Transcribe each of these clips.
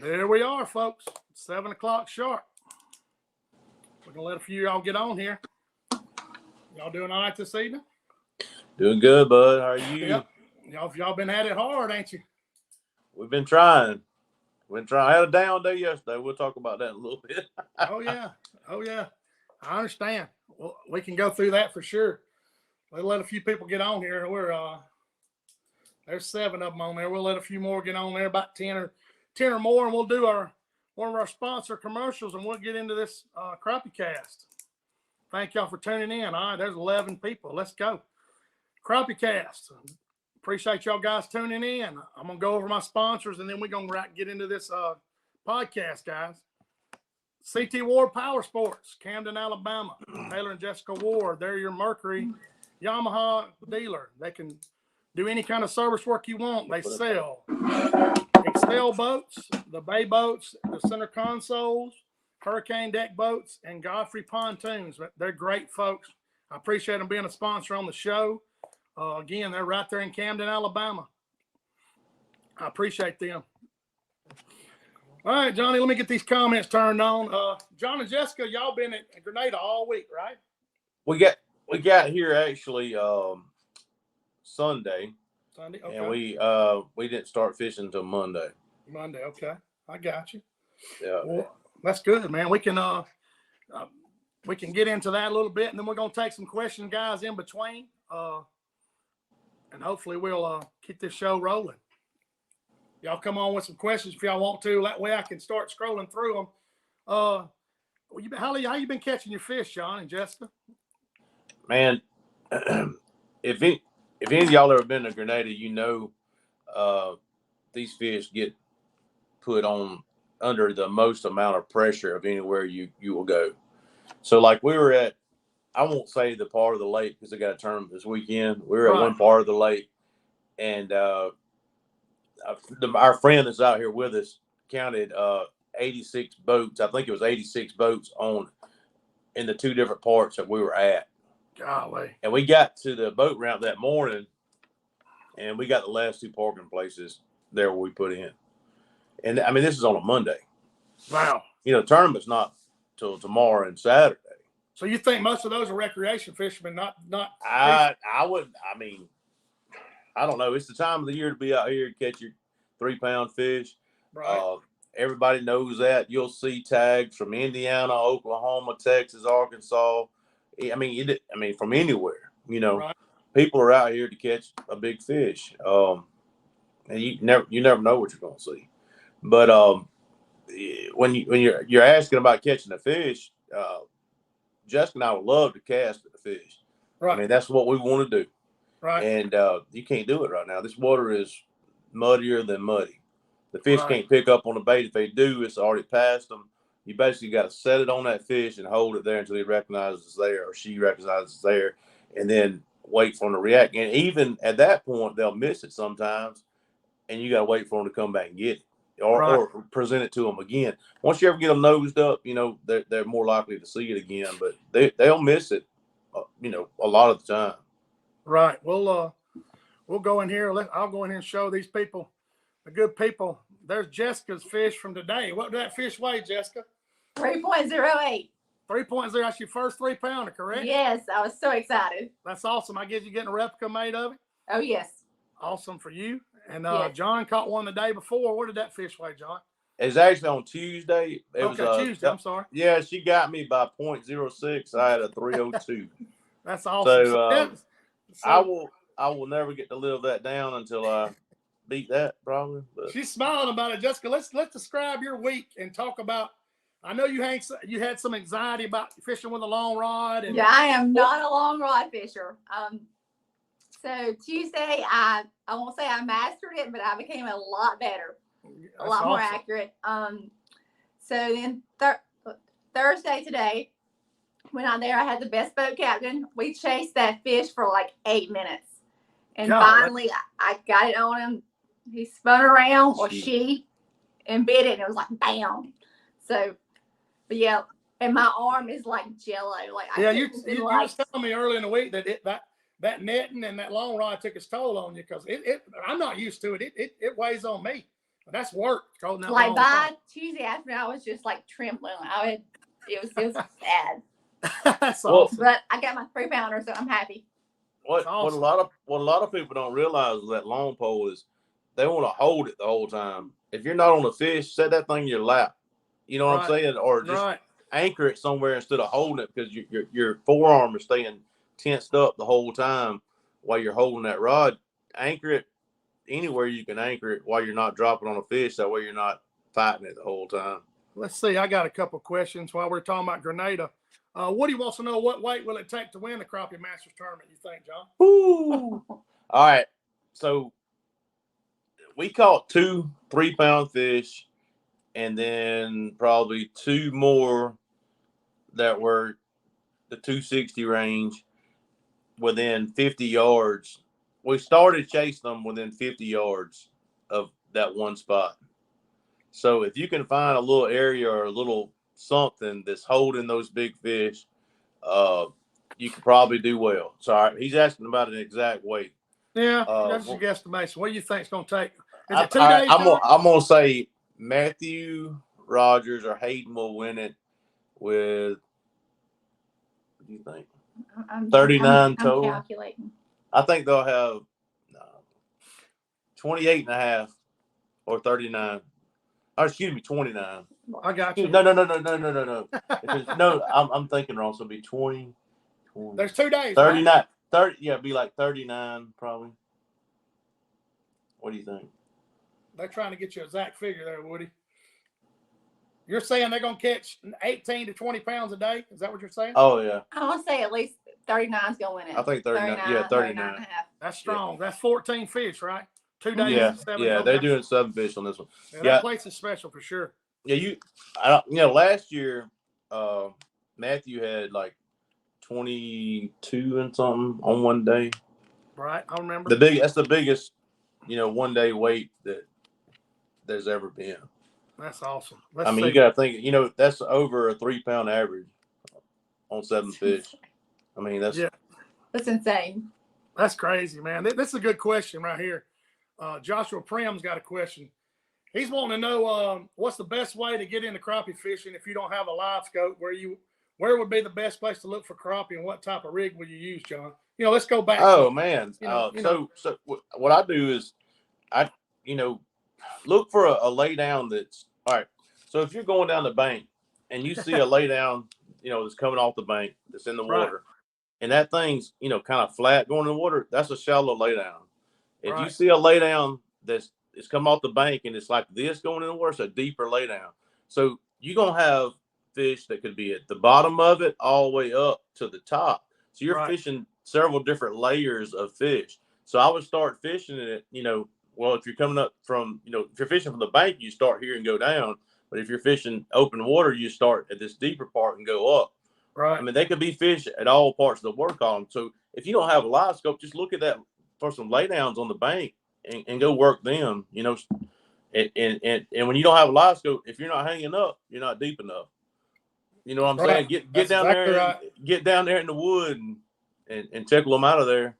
There we are, folks. 7 o'clock sharp. We're going to let a few of y'all get on here. Y'all doing all right this evening? Doing good, bud. How are you? Yep. Y'all been at it hard, ain't you? We've been trying. I had a down day yesterday. We'll talk about that in a little bit. Oh, yeah. I understand. Well, we can go through that for sure. We'll let a few people get on here. There's 7 of them on there. We'll let a few more get on there, about 10 or more, and we'll do one of our sponsor commercials, and we'll get into this Crappiekast. Thank y'all for tuning in. All right, there's 11 people. Let's go. Crappiekast. Appreciate y'all guys tuning in. I'm going to go over my sponsors, and then we're going to get into this podcast, guys. CT Ward Power Sports, Camden, Alabama. Taylor and Jessica Ward. They're your Mercury Yamaha dealer. They can do any kind of service work you want. They sell Excel boats, the Bay boats, the center consoles, Hurricane deck boats, and Godfrey pontoons. They're great folks. I appreciate them being a sponsor on the show. Again, they're right there in Camden, Alabama. I appreciate them. All right, Johnny, let me get these comments turned on. John and Jessica, y'all been at Grenada all week, right? We got here actually Sunday. Okay. And we didn't start fishing until Monday. Monday, okay. I got you. Yeah. Well, that's good, man. We can get into that a little bit, and then we're gonna take some questions, guys, in between. And hopefully we'll keep this show rolling. Y'all come on with some questions if y'all want to. That way I can start scrolling through them. How you been catching your fish, John and Jessica? Man, if any of y'all ever been to Grenada, you know these fish get put on under the most amount of pressure of anywhere you will go. So like we were at, I won't say the part of the lake because I got a tournament this weekend. We were at one part of the lake, and our friend that's out here with us counted 86 boats. I think it was 86 boats in the 2 different parts that we were at. Golly. And we got to the boat ramp that morning, and we got the last 2 parking places there where we put in. And I mean, this is on a Monday. Wow. You know, the tournament's not till tomorrow and Saturday. So you think most of those are recreation fishermen, not? I wouldn't. I mean, I don't know. It's the time of the year to be out here and catch your 3-pound fish. Right. Everybody knows that. You'll see tags from Indiana, Oklahoma, Texas, Arkansas. I mean, from anywhere. You know, right. People are out here to catch a big fish. And you never know what you're going to see. But when you're asking about catching a fish, Jessica and I would love to cast at the fish. Right. I mean, that's what we want to do. Right. And you can't do it right now. This water is muddier than muddy. The fish can't pick up on the bait. If they do, it's already past them. You basically got to set it on that fish and hold it there until he recognizes it's there or she recognizes it's there, and then wait for them to react. And even at that point, they'll miss it sometimes, and you got to wait for them to come back and get it. Or present it to them again. Once you ever get them nosed up, you know, they're more likely to see it again, but they'll miss it, a lot of the time. Right. We'll go in here. I'll go in here and show these people, the good people. There's Jessica's fish from today. What did that fish weigh, Jessica? 3.08. 3.0. That's your first 3-pounder, correct? Yes, I was so excited. That's awesome. I guess you're getting a replica made of it? Oh, yes. Awesome for you. And yes. John caught one the day before. What did that fish weigh, John? It's actually on Tuesday. Tuesday. I'm sorry. Yeah, she got me by 0.06. I had a 302. That's awesome. So I will never get to live that down until I beat that probably. But. She's smiling about it, Jessica. Let's describe your week and talk about. I know you had some anxiety about fishing with a long rod. Yeah, I am not a long rod fisher. So Tuesday, I won't say I mastered it, but I became a lot better, a lot more accurate. So then Thursday today, went out there. I had the best boat captain. We chased that fish for like 8 minutes, and finally I got it on him. He spun around, or she, and bit it, and it was like bam. So, but yeah, and my arm is like jello. Like you were telling me earlier in the week that netting and that long rod took its toll on you, because I'm not used to it. It weighs on me. That's work. Holding that Like long by time. Tuesday afternoon, I was just like trembling. It was sad. That's Well, awesome. But I got my 3-pounder, so I'm happy. What awesome. what a lot of people don't realize with that long pole is they want to hold it the whole time. If you're not on the fish, set that thing in your lap. You know what I'm saying? Or just anchor it somewhere instead of holding it, because your forearm is staying tensed up the whole time while you're holding that rod. Anchor it anywhere you can anchor it while you're not dropping on a fish. That way you're not fighting it the whole time. Let's see. I got a couple questions while we're talking about Grenada. Woody wants to know, what weight will it take to win the Crappie Masters tournament, you think, John? Ooh. All right. So we caught 2 3-pound fish, and then probably 2 more that were the 260 range within 50 yards. We started chasing them within 50 yards of that one spot. So if you can find a little area or a little something that's holding those big fish, you could probably do well. So he's asking about an exact weight. Yeah, that's a guesstimation. What do you think it's going to take? Is it 2 days? I'm going to say Matthew Rogers or Hayden will win it with, what do you think? 39 total. I'm calculating. I think they'll have 28 and a half or 39. Or excuse me, 29. I got you. No. No, I'm thinking wrong. So it'll be 20. There's 2 days. 39. Right? 30. Yeah, it'd be like 39 probably. What do you think? They're trying to get you an exact figure there, Woody. You're saying they're going to catch 18 to 20 pounds a day? Is that what you're saying? Oh, yeah. I want to say at least 39 is going to win it. I think 39. Yeah, 39. and a half. That's strong. Yeah. That's 14 fish, right? 2 days. Yeah, 7 yeah, they're doing 7 fish on this one. Yeah, that place is special for sure. Yeah, last year, Matthew had like 22 and something on one day. Right, I remember. That's the biggest, one day weight that there's ever been. That's awesome. You got to think, that's over a 3-pound average on 7 fish. I mean, that's insane. That's crazy, man. This is a good question right here. Joshua Prim's got a question. He's wanting to know what's the best way to get into crappie fishing if you don't have a live scope. Where would be the best place to look for crappie, and what type of rig would you use, John? Let's go back. Oh man. So what I do is I look for a lay down that's all right. So if you're going down the bank and you see a lay down, that's coming off the bank, that's in the water, and that thing's kind of flat going in the water, that's a shallow lay down. If you see a lay down it's come off the bank and it's like this going in the water, it's a deeper lay down. So you're gonna have fish that could be at the bottom of it all the way up to the top. So you're fishing several different layers of fish. So I would start fishing it, if you're coming up from, if you're fishing from the bank, you start here and go down. But if you're fishing open water, you start at this deeper part and go up. Right. I mean, they could be fish at all parts of the water column. So if you don't have a live scope, just look at that for some laydowns on the bank and go work them, And when you don't have a live scope, if you're not hanging up, you're not deep enough. You know what I'm saying? Get down there, get down there in the wood and tickle them out of there.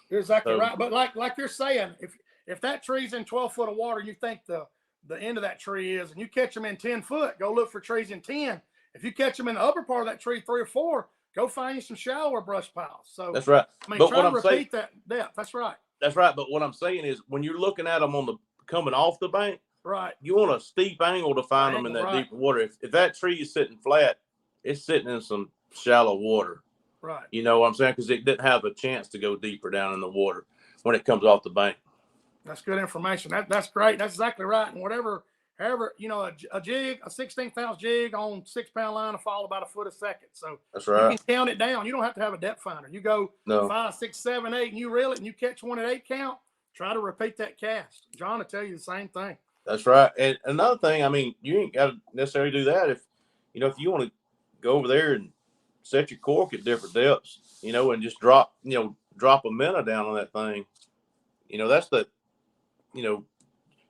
You're exactly right. But like you're saying, if that tree's in 12 foot of water, you think the end of that tree is, and you catch them in 10 foot, go look for trees in 10. If you catch them in the upper part of that tree, 3 or 4, go find you some shallower brush piles. So that's right. I mean, try to repeat that depth. That's right. That's right. But what I'm saying is, when you're looking at them coming off the bank, right, you want a steep angle to find them in that deep water. If that tree is sitting flat, it's sitting in some shallow water. Right. You know what I'm saying? Because it didn't have a chance to go deeper down in the water when it comes off the bank. That's good information. That's great. That's exactly right. And however, a jig, a 16th ounce jig on 6-pound line will fall about a foot a second. So that's right. You can count it down. You don't have to have a depth finder. You go 5, 6, 7, 8, and you reel it, and you catch one at 8 count. Try to repeat that cast. John will tell you the same thing. That's right. And another thing, I mean, you ain't got to necessarily do that if you want to go over there and set your cork at different depths, and just drop a minnow down on that thing. That's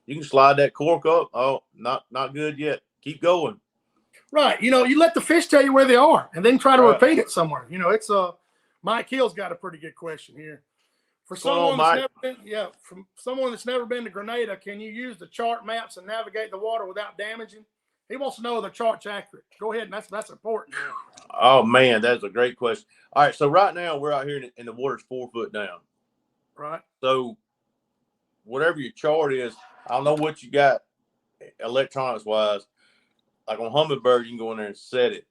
you can slide that cork up. Oh, not good yet. Keep going. Right. You let the fish tell you where they are and then try to repeat it somewhere. It's Mike Hill's got a pretty good question here. For What's going on, someone that's Mike? never been, yeah, from someone that's never been to Grenada, can you use the chart maps and navigate the water without damaging? He wants to know if the chart's accurate. Go ahead, and that's important. Oh man, that's a great question. All right, so right now we're out here and the water's 4 foot down. Right. So whatever your chart is, I don't know what you got electronics wise. Like on Humminbird, you can go in there and set it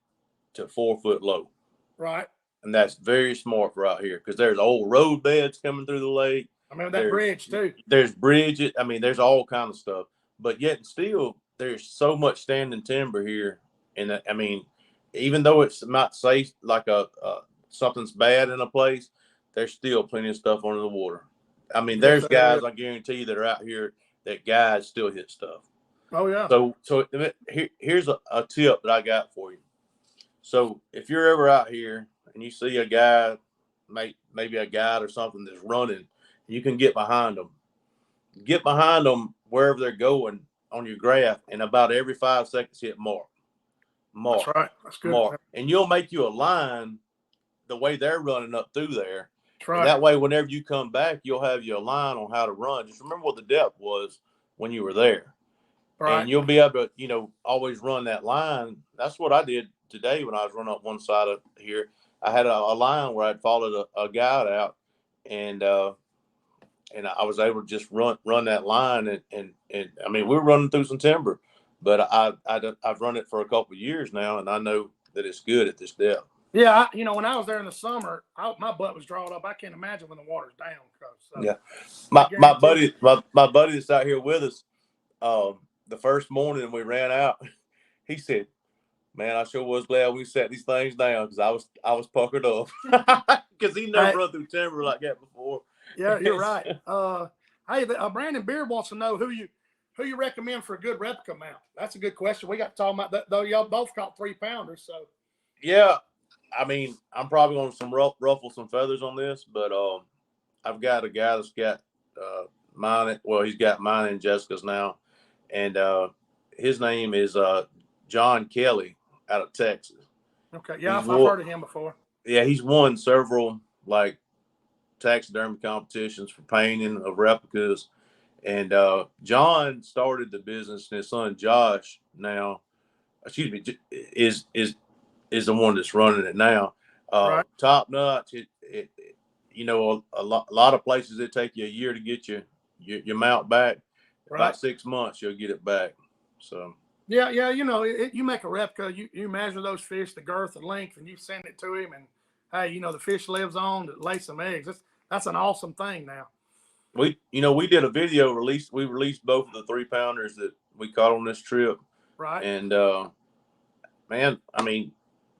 to 4 foot low. Right. And that's very smart for out here because there's old road beds coming through the lake. I mean, that bridge too. There's bridges. I mean, there's all kind of stuff. But yet still, there's so much standing timber here. And I mean, even though it's not safe, like something's bad in a place, there's still plenty of stuff under the water. I mean, there's guys, I guarantee you, that are out here that guys still hit stuff. Oh yeah. So here's a tip that I got for you. So if you're ever out here and you see a guy, maybe a guide or something that's running, you can get behind them. Get behind them wherever they're going on your graph, and about every 5 seconds hit mark. That's right. That's good. Mark. And you'll make you a line the way they're running up through there. That's right. And that way, whenever you come back, you'll have your line on how to run. Just remember what the depth was when you were there. Right. And you'll be able to, always run that line. That's what I did today when I was running up one side of here. I had a line where I'd followed a guide out, and I was able to just run that line. And I mean, we were running through some timber, but I've run it for a couple of years now, and I know that it's good at this depth. Yeah, when I was there in the summer, my butt was drawn up. I can't imagine when the water's down. Yeah, my buddy that's out here with us, the first morning we ran out, he said, "Man, I sure was glad we set these things down because I was puckered up because he never run through timber like that before." Yeah, you're right. Hey, Brandon Beard wants to know who you recommend for a good replica mount. That's a good question. We got to talk about that, though. Y'all both caught 3-pounders, so. Yeah, I mean, I'm probably going to ruffle some feathers on this, but I've got a guy that's got mine. Well, he's got mine and Jessica's now, and his name is John Kelly out of Texas. Okay, yeah, I've heard of him before. Yeah, he's won several taxidermy competitions for painting of replicas, and John started the business, and his son Josh is the one that's running it now. Right. Top notch. A lot of places it take you a year to get your mount back. Right. About 6 months you'll get it back. So yeah, you make a replica, you measure those fish, the girth and length, and you send it to him, and hey, the fish lives on to lay some eggs. That's an awesome thing now. We did a video release. We released both of the 3-pounders that we caught on this trip. Right. And man, I mean,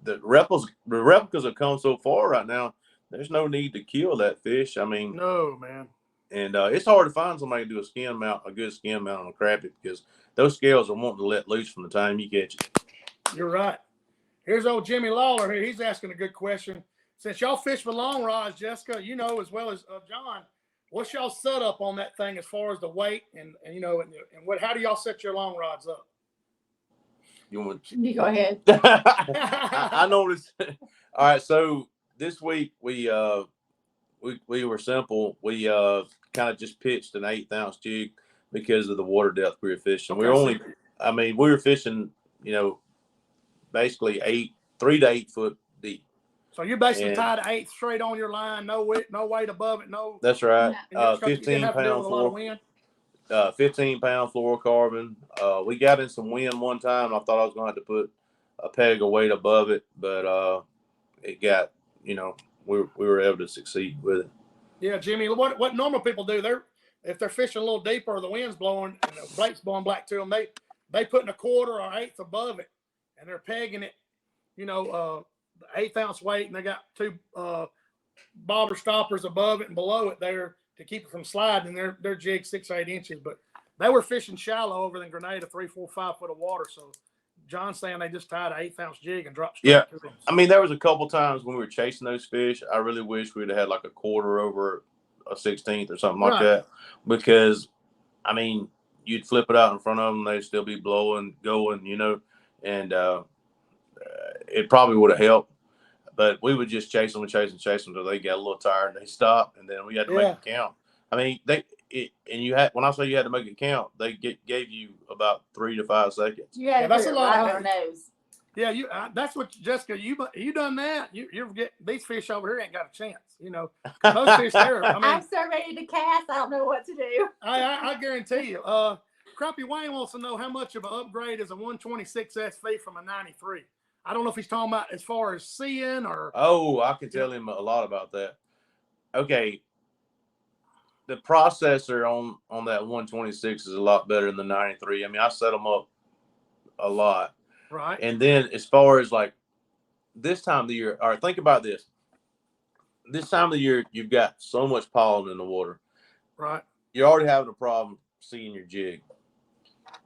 the replicas have come so far right now. There's no need to kill that fish. I mean, no, man. And it's hard to find somebody to do a good skin mount on a crappie because those scales are wanting to let loose from the time you catch it. You're right. Here's old Jimmy Lawler here. He's asking a good question. Since y'all fish with long rods, Jessica, as well as John, what's y'all set up on that thing as far as the weight and how do y'all set your long rods up? You go ahead. I noticed. All right, so this week we were simple. We kind of just pitched an 1/8 ounce jig because of the water depth we were fishing. Okay, we were fishing, basically 3 to 8 foot deep. So you basically tied 1/8 straight on your line, no weight above it, no. That's right. 15-pound fluorocarbon. 15-pound fluorocarbon. We got in some wind one time. I thought I was going to have to put a peg of weight above it, but it got, we were able to succeed with it. Yeah, Jimmy, what normal people do, if they're fishing a little deeper or the wind's blowing and the blake's blowing black to them, they put in 1/4 or 1/8 above it, and they're pegging it, the 1/8 ounce weight, and they got 2 bobber stoppers above it and below it there to keep it from sliding. And their jig 6 or 8 inches, but they were fishing shallow over in Grenada, 3, 4, 5 foot of water. So John's saying they just tied an 1/8 ounce jig and dropped straight to them. I mean, there was a couple times when we were chasing those fish. I really wish we'd have had like 1/4 over a 16th or something like that, because I mean, you'd flip it out in front of them, they'd still be blowing, going, and it probably would have helped. but we would just chase them until they got a little tired and they stopped, and then we had to make it count. I mean, when I say you had to make it count, they gave you about 3 to 5 seconds. Yeah, that's a lot on our nose. Yeah, that's what, Jessica, you done that. You get these fish over here ain't got a chance, you know. Those fish there, I mean, I'm so ready to cast. I don't know what to do. I guarantee you. Crappie Wayne wants to know how much of an upgrade is a 126 SV from a 93. I don't know if he's talking about as far as seeing or. Oh, I can tell him a lot about that. Okay. The processor on that 126 is a lot better than the 93. I mean, I set them up a lot. Right. And then as far as like this time of the year, all right, think about this. This time of the year, you've got so much pollen in the water. Right. You're already having a problem seeing your jig.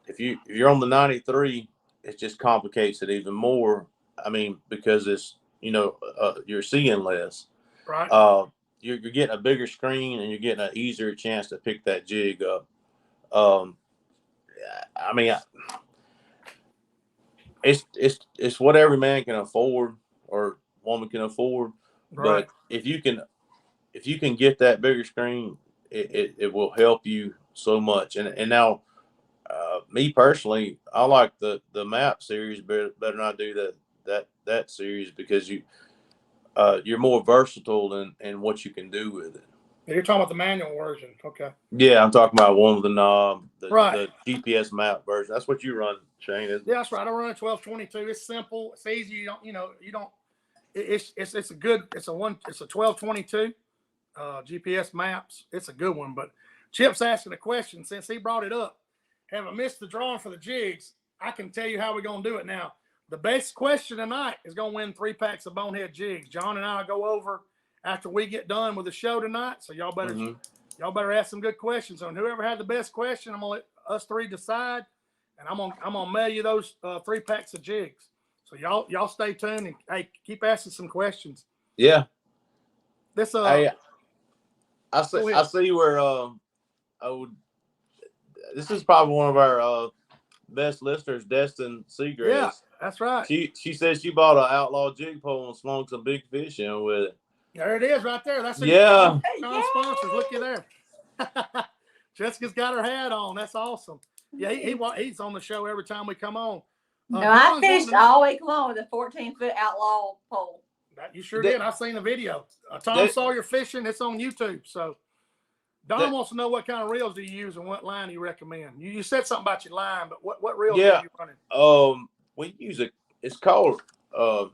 If you're on the 93, it just complicates it even more. I mean, because it's, you're seeing less. Right. You're getting a bigger screen and you're getting an easier chance to pick that jig up. I mean, it's what every man can afford or woman can afford. Right. But if you can get that bigger screen, it will help you so much. And now, me personally, I like the map series better than I do that series, because you're more versatile in what you can do with it. You're talking about the manual version, okay? Yeah, I'm talking about one with the knob, the GPS map version. That's what you run, Shane, isn't it? Yeah, that's right. I run a 1222. It's simple. It's easy. You don't. It's a 1222 GPS maps. It's a good one. But Chip's asking a question since he brought it up. Have I missed the drawing for the jigs? I can tell you how we're gonna do it now. The best question tonight is gonna win 3 packs of Bonehead jigs. John and I will go over after we get done with the show tonight. So y'all better ask some good questions. And whoever had the best question, I'm gonna let us 3 decide. And I'm gonna mail you those 3 packs of jigs. So y'all stay tuned and hey, keep asking some questions. Yeah. This I see where this is probably one of our best listeners, Destin Seagrass. Yeah, that's right. She says she bought an outlaw jig pole and slung some big fish in with it. There it is, right there. That's sponsors. Looky there. Jessica's got her hat on. That's awesome. Yeah, he's on the show every time we come on. No, I fished all week long with a 14-foot outlaw pole. You sure did. I've seen the video. Tom Sawyer fishing. It's on YouTube. So Don wants to know what kind of reels do you use and what line do you recommend. You said something about your line, but what reels are you running? We use it's called to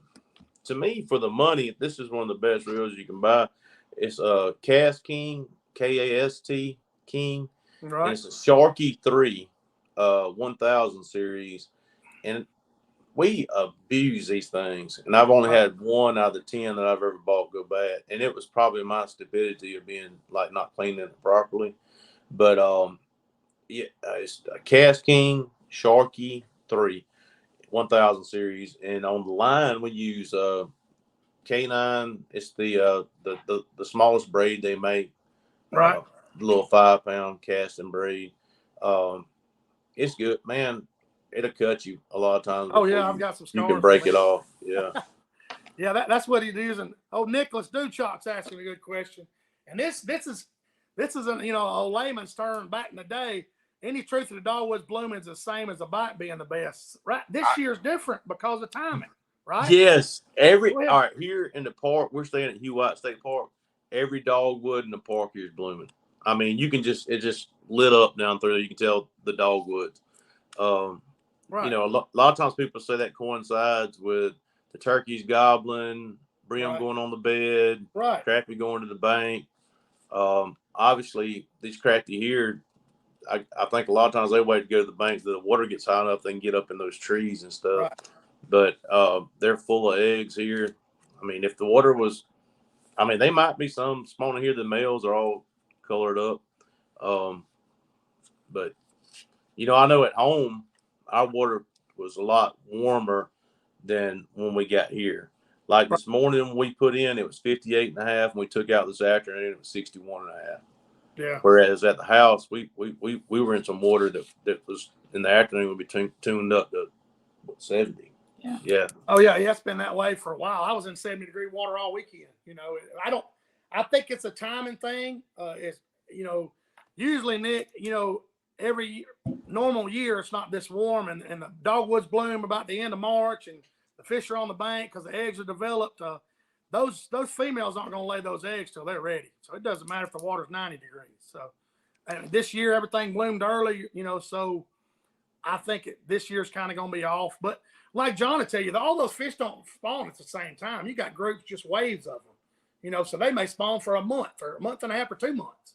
me, for the money, this is one of the best reels you can buy. It's Cast King, KAST King. Right. And it's a Sharky 3 1000 series. And we abuse these things. And I've only had 1 out of the 10 that I've ever bought go bad. And it was probably my stupidity of being like not cleaning it properly. But it's a Cast King Sharky 3 1000 series. And on the line we use K9. It's the smallest braid they make. Right. Little 5-pound casting braid. It's good, man. It'll cut you a lot of times. Oh yeah, I've got some scars. You can break it off. Yeah. Yeah, that's what he's using. Oh, Nicholas Duchok's asking a good question. And this is a layman's term. Back in the day, any truth of the dogwoods blooming is the same as a bite being the best. Right. This year's different because of timing. Right. Yes. All right. Here in the park, we're staying at Hugh White State Park. Every dogwood in the park here is blooming. I mean, it just lit up down through. You can tell the dogwoods. Right. A lot of times people say that coincides with the turkeys gobbling, brim going on the bed, crappie going to the bank. Obviously, these crappie here, I think a lot of times they wait to go to the bank so the water gets high enough they can get up in those trees and stuff. Right. But they're full of eggs here. I mean, if the water was, they might be some spawning here. The males are all colored up. But, I know at home, our water was a lot warmer than when we got here. Like this morning when we put in, it was 58.5, and we took out this afternoon, it was 61.5. Yeah. Whereas at the house, we were in some water that was in the afternoon would be tuned up to 70. Yeah. Oh yeah, it's been that way for a while. I was in 70-degree water all weekend. I think it's a timing thing. It's usually, Nick, every normal year it's not this warm, and the dogwoods bloom about the end of March, and the fish are on the bank because the eggs are developed. Those females aren't going to lay those eggs till they're ready. So it doesn't matter if the water's 90 degrees. So this year everything bloomed early, so I think this year's kind of going to be off. But like John will tell you, all those fish don't spawn at the same time. You got groups, just waves of them, so they may spawn for a month and a half, or 2 months.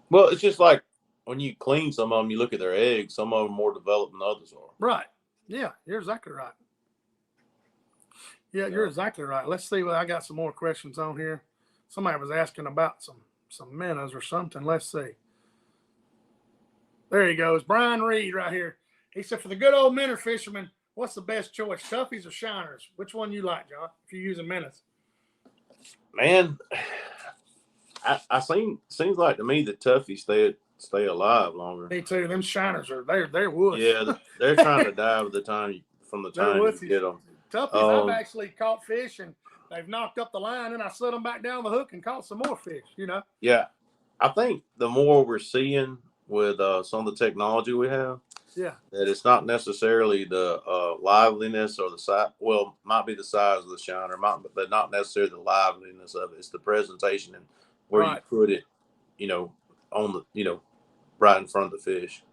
Well, it's just like when you clean some of them, you look at their eggs. Some of them are more developed than others are. Right. Yeah, you're exactly right. Yeah, you're exactly right. Let's see. I got some more questions on here. Somebody was asking about some minnows or something. Let's see. There he goes. Brian Reed right here. He said, for the good old minnow fisherman, what's the best choice, tuffies or shiners? Which one you like, John, if you're using minnows? Man, seems like to me the toughies stay alive longer. Me too. Them shiners they're wood. Yeah, they're trying to die from the time you get them. Toughies, I've actually caught fish and they've knocked up the line, and I slid them back down the hook and caught some more fish. Yeah, I think the more we're seeing with some of the technology we have, that it's not necessarily the liveliness or the size. Well, might be the size of the shiner, but not necessarily the liveliness of it. It's the presentation and where you put it, on the, right in front of the fish.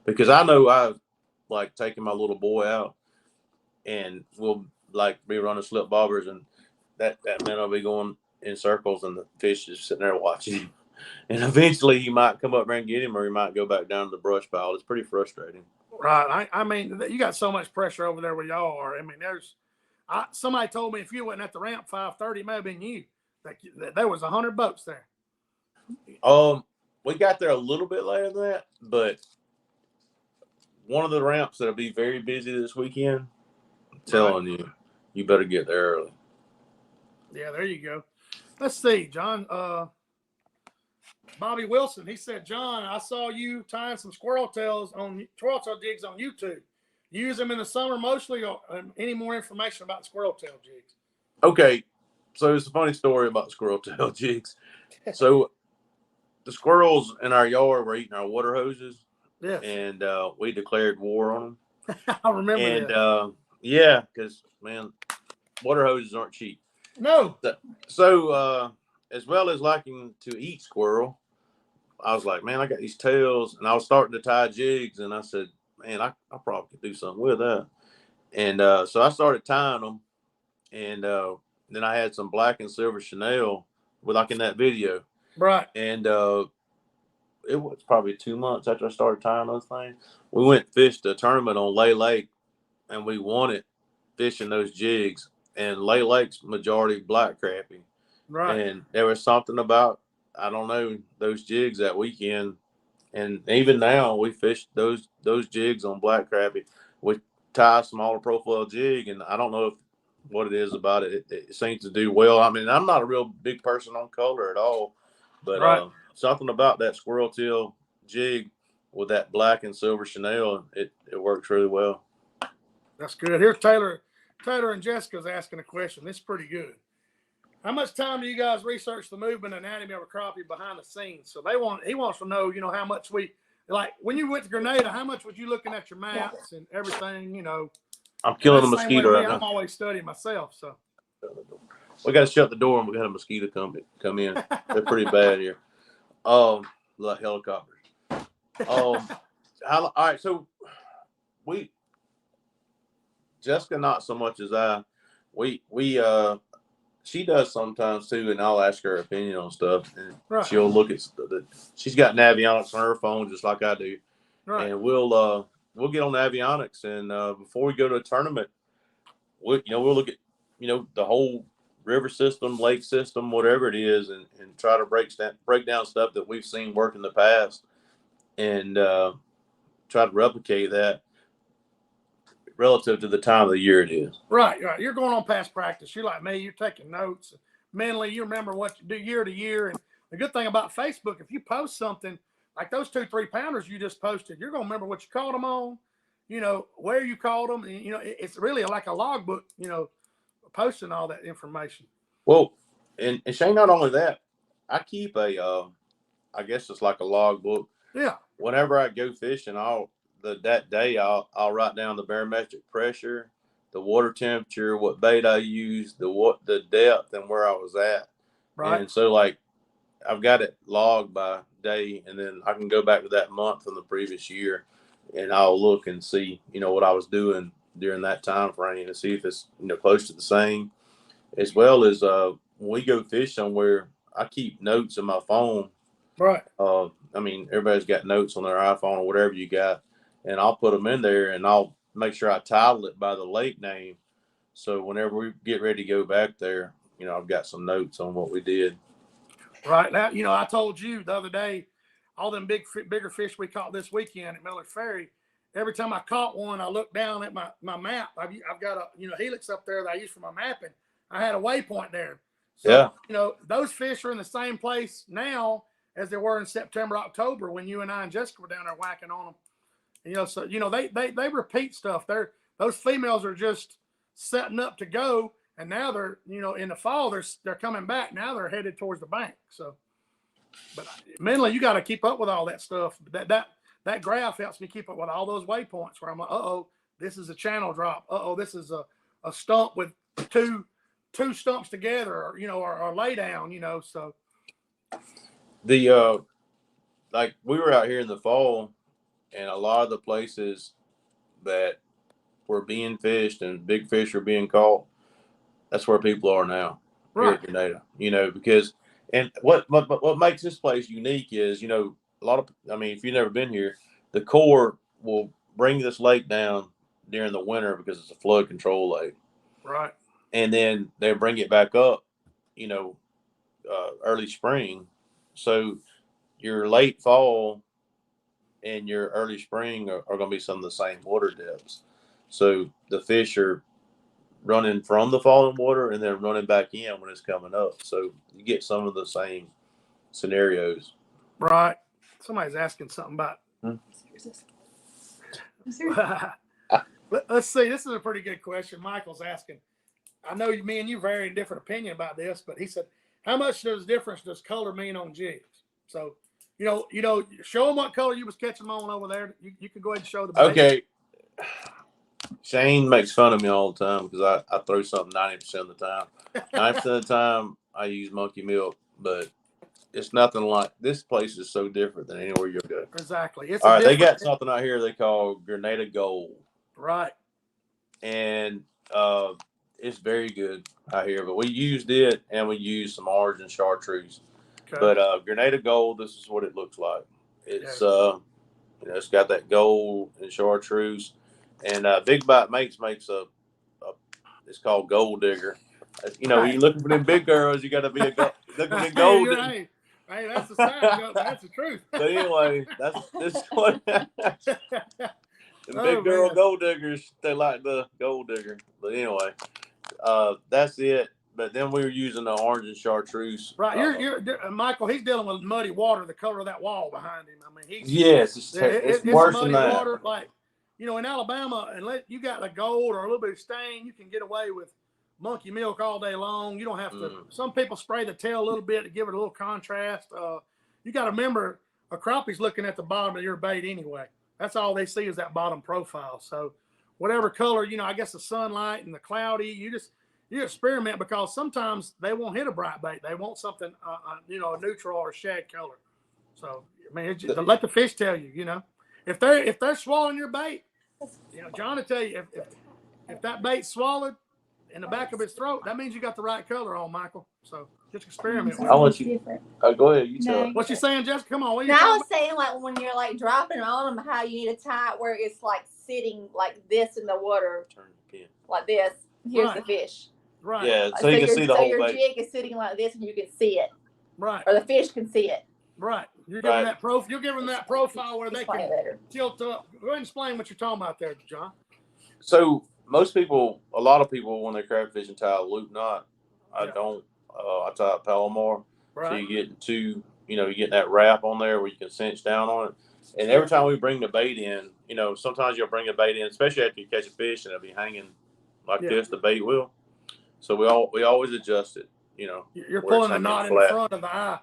Because I know I've like taken my little boy out, and we'll like be running slip bobbers, and that minnow will be going in circles, and the fish is sitting there watching him. And eventually he might come up there and get him, or he might go back down to the brush pile. It's pretty frustrating. Right. I mean, you got so much pressure over there where y'all are. I mean, somebody told me if you wasn't at the ramp 5:30, it may have been you. That there was 100 boats there. We got there a little bit later than that, but one of the ramps that'll be very busy this weekend, I'm telling you, you better get there early. Yeah, there you go. Let's see, John. Bobby Wilson, he said, John, I saw you tying some squirrel tail jigs on YouTube. You use them in the summer mostly, or any more information about squirrel tail jigs? Okay, so it's a funny story about squirrel tail jigs. So the squirrels in our yard were eating our water hoses. Yes. And we declared war on them. I remember that. Yeah, because, man, water hoses aren't cheap. No. So as well as liking to eat squirrel, I was like, man, I got these tails, and I was starting to tie jigs, and I said, man, I probably could do something with that. And so I started tying them, and then I had some black and silver chenille, like in that video. Right. And it was probably 2 months after I started tying those things. We went and fished a tournament on Lay Lake, and we won it fishing those jigs. And Lay Lake's majority black crappie. Right. And there was something about, I don't know, those jigs that weekend. And even now we fish those jigs on black crappie. We tie a smaller profile jig, and I don't know what it is about it. It seems to do well. I mean, I'm not a real big person on color at all, but something about that squirrel tail jig with that black and silver chenille, it works really well. That's good. Here's Taylor and Jessica's asking a question. This is pretty good. How much time do you guys research the movement and anatomy of a crappie behind the scenes? So he wants to know, how much like when you went to Grenada, how much was you looking at your maps and everything, I'm killing a mosquito right now. I'm always studying myself, so. We got to shut the door, and we got a mosquito come in. They're pretty bad here. Like helicopters. All right, so Jessica, not so much as I. She does sometimes too, and I'll ask her opinion on stuff, and she'll look at she's got Navionics on her phone just like I do, and we'll get on Navionics, and before we go to a tournament, we'll look at the whole river system, lake system, whatever it is, and try to break down stuff that we've seen work in the past, and try to replicate that relative to the time of the year it is. Right. You're going on past practice. You're like me. You're taking notes. Mentally, you remember what you do year to year. And the good thing about Facebook, if you post something like those 2 3-pounders you just posted, you're going to remember what you caught them on. where you caught them. And, it's really like a logbook, posting all that information. Well, and Shane, not only that, I keep I guess it's like a logbook. Yeah. Whenever I go fishing, I'll write down the barometric pressure, the water temperature, what bait I used, the depth, and where I was at. Right. And so, like, I've got it logged by day, and then I can go back to that month from the previous year, and I'll look and see, what I was doing during that time frame, and see if it's close to the same. As well as when we go fish somewhere, I keep notes in my phone. Right. Everybody's got notes on their iPhone or whatever you got, and I'll put them in there, and I'll make sure I title it by the lake name. So whenever we get ready to go back there, I've got some notes on what we did. Right. Now, I told you the other day, all them bigger fish we caught this weekend at Miller's Ferry, every time I caught one, I looked down at my map. I've got a, helix up there that I use for my mapping. I had a waypoint there. So, yeah. Those fish are in the same place now as they were in September, October, when you and I and Jessica were down there whacking on them. So, they repeat stuff. Those females are just setting up to go. And now they're, in the fall, they're coming back. Now they're headed towards the bank. So, but mentally, you got to keep up with all that stuff. That graph helps me keep up with all those waypoints where I'm like, this is a channel drop. This is a stump with two stumps together, or lay down, so. Like we were out here in the fall, and a lot of the places that were being fished and big fish are being caught, that's where people are now. Right. Here at Grenada, because, and what makes this place unique is, a lot of, if you've never been here, the Corps will bring this lake down during the winter because it's a flood control lake. Right. And then they bring it back up, early spring. So your late fall and your early spring are going to be some of the same water depths. So the fish are running from the falling water and then running back in when it's coming up. So you get some of the same scenarios. Right. Somebody's asking something about. Let's see. This is a pretty good question. Michael's asking. I know me and you very different opinion about this, but he said, how much difference does color mean on jigs? So, show them what color you was catching them on over there. You can go ahead and show the bait. Okay. Shane makes fun of me all the time because I throw something 90% of the time. 90% of the time I use monkey milk, but it's nothing like, this place is so different than anywhere you go. Exactly. All right, they got something out here they call Grenada Gold. Right. And it's very good out here, but we used it and we used some orange and chartreuse. Okay. But Grenada Gold, this is what it looks like. It's it's got that gold and chartreuse. And Big Bite makes a it's called Gold Digger. When you're looking for them big girls, you got to be looking for gold. Hey, that's the sound. That's the truth. But anyway, this one. The big girl gold diggers, they like the gold digger. But anyway, that's it. But then we were using the orange and chartreuse. Right, you're Michael. He's dealing with muddy water, the color of that wall behind him. It's worse than that. Water, like, in Alabama, unless you got a gold or a little bit of stain, you can get away with monkey milk all day long. You don't have to. Some people spray the tail a little bit to give it a little contrast. You got to remember, a crappie's looking at the bottom of your bait anyway. That's all they see is that bottom profile. So whatever color, I guess the sunlight and the cloudy, you experiment, because sometimes they won't hit a bright bait. they want something, a neutral or shad color. So, let the fish tell you, if they're swallowing your bait, John will tell you, if that bait's swallowed in the back of its throat, that means you got the right color on, Michael. So just experiment. I'll let you. Go ahead. You tell. What you saying, Jessica? Come on. I was saying, like, when you're like dropping on them, how you need to tie it where it's like sitting like this in the water, turn the pin like this. Here's the fish. Right. Yeah. So you can see the whole bait. So your jig is sitting like this, and you can see it. Right. Or the fish can see it. Right. You're giving that You're giving that profile where they can tilt up. Go ahead and explain what you're talking about there, John. So a lot of people, when they crab fish and tie a loop knot, I don't. I tie a Palomar. Right. So you get you get that wrap on there where you can cinch down on it. And every time we bring the bait in, you know, sometimes you'll bring the bait in, especially after you catch a fish and it'll be hanging like this, the bait will. So we always adjust it, you know. You're pulling a knot in the front of the eye.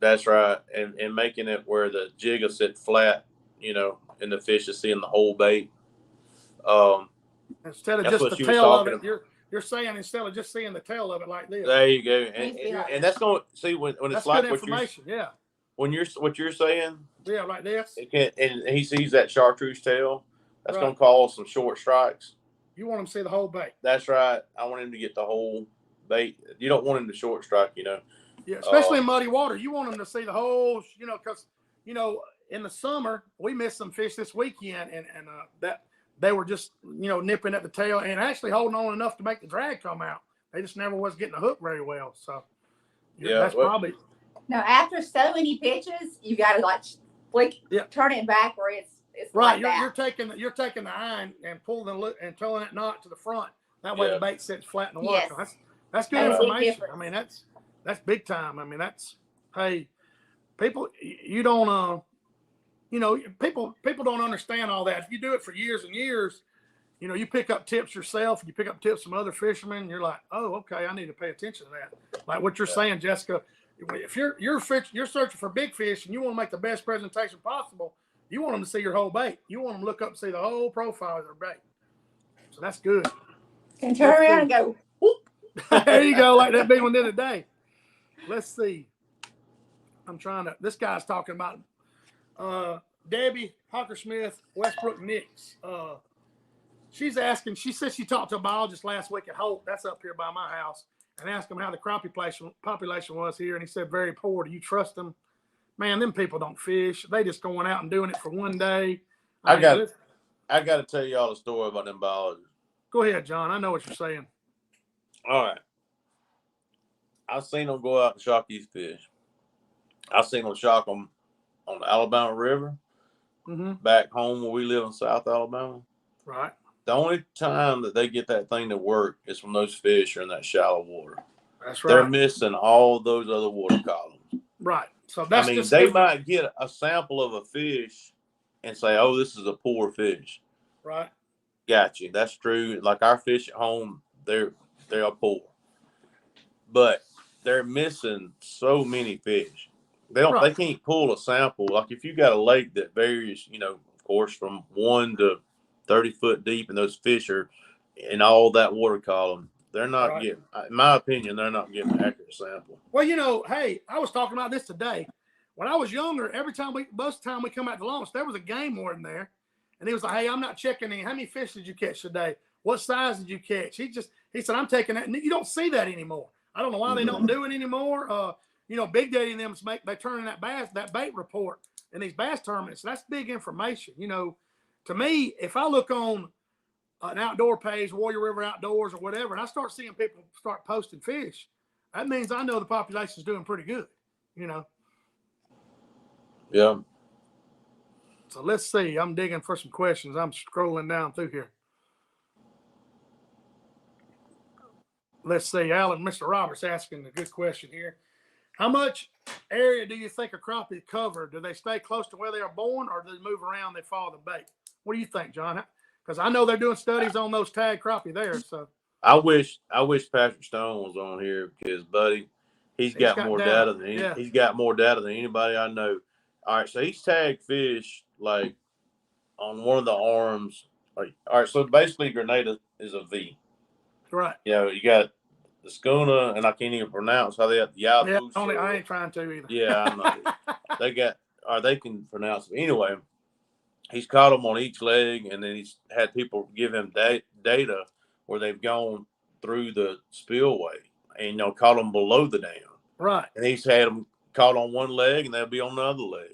That's right. And making it where the jig will sit flat, you know, and the fish is seeing the whole bait. Instead of just the tail of it, you're saying instead of just seeing the tail of it like this. There you go. And that's going to see when it's that's like good information. When what you're saying. Yeah, like this. And he sees that chartreuse tail. That's right. going to cause some short strikes. You want him to see the whole bait. That's right. I want him to get the whole bait. You don't want him to short strike, you know. Yeah, especially in muddy water. You want him to see the whole, you know, because, you know, in the summer, we missed some fish this weekend, and that they were just, you know, nipping at the tail and actually holding on enough to make the drag come out. They just never was getting the hook very well. So, that's probably. Now, after so many pitches, you got to turn it back where it's right. Like you're taking the eye and pulling and towing that knot to the front. That way the bait sits flat in the water. Yes. That's good information. I mean, that's big time. I mean, hey, people, you don't you know, people don't understand all that. If you do it for years and years, you know, you pick up tips yourself, you pick up tips from other fishermen, you're like, oh, okay, I need to pay attention to that. Like what you're saying, Jessica. If you're searching for big fish and you want to make the best presentation possible, you want them to see your whole bait. You want them to look up and see the whole profile of their bait. So that's good. And turn around and go, whoop. There you go, like that big one did today. Let's see. This guy's talking about Debbie Hockersmith, Westbrook Nicks. She's asking, she said she talked to a biologist last week at Holt, that's up here by my house, and asked him how the crappie population was here, and he said very poor. Do you trust them? Man, them people don't fish. They just going out and doing it for one day. I got to tell y'all a story about them biologists. Go ahead, John. I know what you're saying. All right. I've seen them go out and shock these fish. I've seen them shock them on the Alabama River, back home where we live in South Alabama. Right. The only time that they get that thing to work is when those fish are in that shallow water. That's right. They're missing all those other water columns. Right. So that's they might get a sample of a fish and say, oh, this is a poor fish. Right. Got you. That's true. Like our fish at home, they're poor. But they're missing so many fish. They can't pull a sample. Like if you got a lake that varies, you know, of course, from 1 to 30 foot deep, and those fish are in all that water column, they're not getting, in my opinion, they're not getting an accurate sample. Well, you know, hey, I was talking about this today. When I was younger, most of the time we come out to launch, there was a game warden there. And he was like, hey, I'm not checking how many fish did you catch today? What size did you catch? He said, I'm taking that. And you don't see that anymore. I don't know why they don't do it anymore. You know, Big Daddy and them they turn in that bait report in these bass tournaments. That's big information. You know, to me, if I look on an outdoor page, Warrior River Outdoors or whatever, and I start seeing people start posting fish, that means I know the population is doing pretty good, you know? Yeah. So let's see. I'm digging for some questions. I'm scrolling down through here. Let's see. Alan, Mr. Roberts asking a good question here. How much area do you think a crappie cover? Do they stay close to where they are born, or do they move around? They follow the bait. What do you think, John? Because I know they're doing studies on those tag crappie there. So I wish Patrick Stone was on here because, buddy, he's got more data than he's got more data than anybody I know. All right, so he's tagged fish like on one of the arms. Like, all right, so basically Grenada is a V. Right. You know, you got the schooner, and I can't even pronounce how they have the Yahoo. Yeah, I ain't trying to either. Yeah, I know. They can pronounce it. Anyway, he's caught them on each leg, and then he's had people give him data where they've gone through the spillway and, you know, caught them below the dam. Right. And he's had them caught on one leg, and they'll be on the other leg.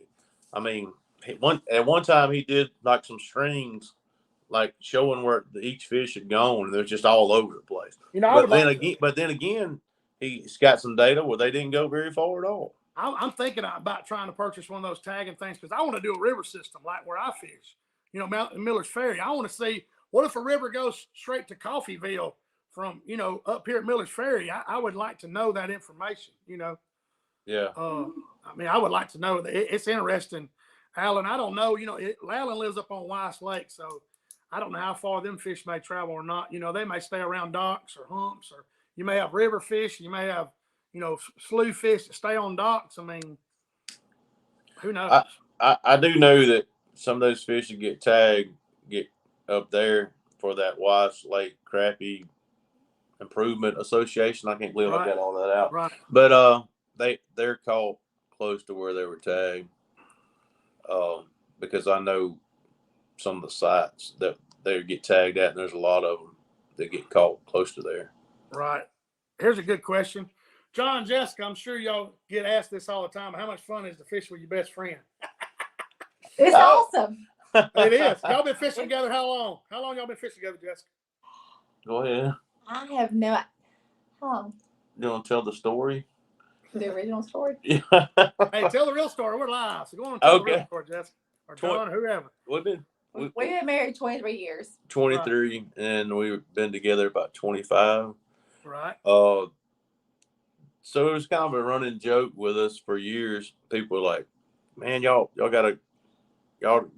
I mean, at one time he did like some strings, like showing where each fish had gone, and they're just all over the place. You know, but then again, he's got some data where they didn't go very far at all. I'm thinking about trying to purchase one of those tagging things because I want to do a river system like where I fish. You know, Miller's Ferry. I want to see what if a river goes straight to Coffeyville from, you know, up here at Miller's Ferry. I would like to know that information. You know. Yeah. I mean, I would like to know that it's interesting. Alan, I don't know. Alan lives up on Weiss Lake, so I don't know how far them fish may travel or not. They may stay around docks or humps, or you may have river fish. You may have, slough fish that stay on docks. I mean, who knows? I do know that some of those fish that get tagged get up there for that Weiss Lake Crappie Improvement Association. I can't believe I got all that out. Right. But they're caught close to where they were tagged. Because I know some of the sites that they get tagged at, and there's a lot of them that get caught close to there. Right. Here's a good question. John, Jessica, I'm sure y'all get asked this all the time. How much fun is to fish with your best friend? It's awesome. It is. Y'all been fishing together how long? How long y'all been fishing together, Jessica? Go ahead. I have no idea. How long? You want to tell the story? The original story? Yeah. Hey, tell the real story. We're live. So go on and tell the real story, Jessica. Or John, whoever. We've been married 23 years. 23, right. And we've been together about 25. Right. So it was kind of a running joke with us for years. People were like, man, y'all are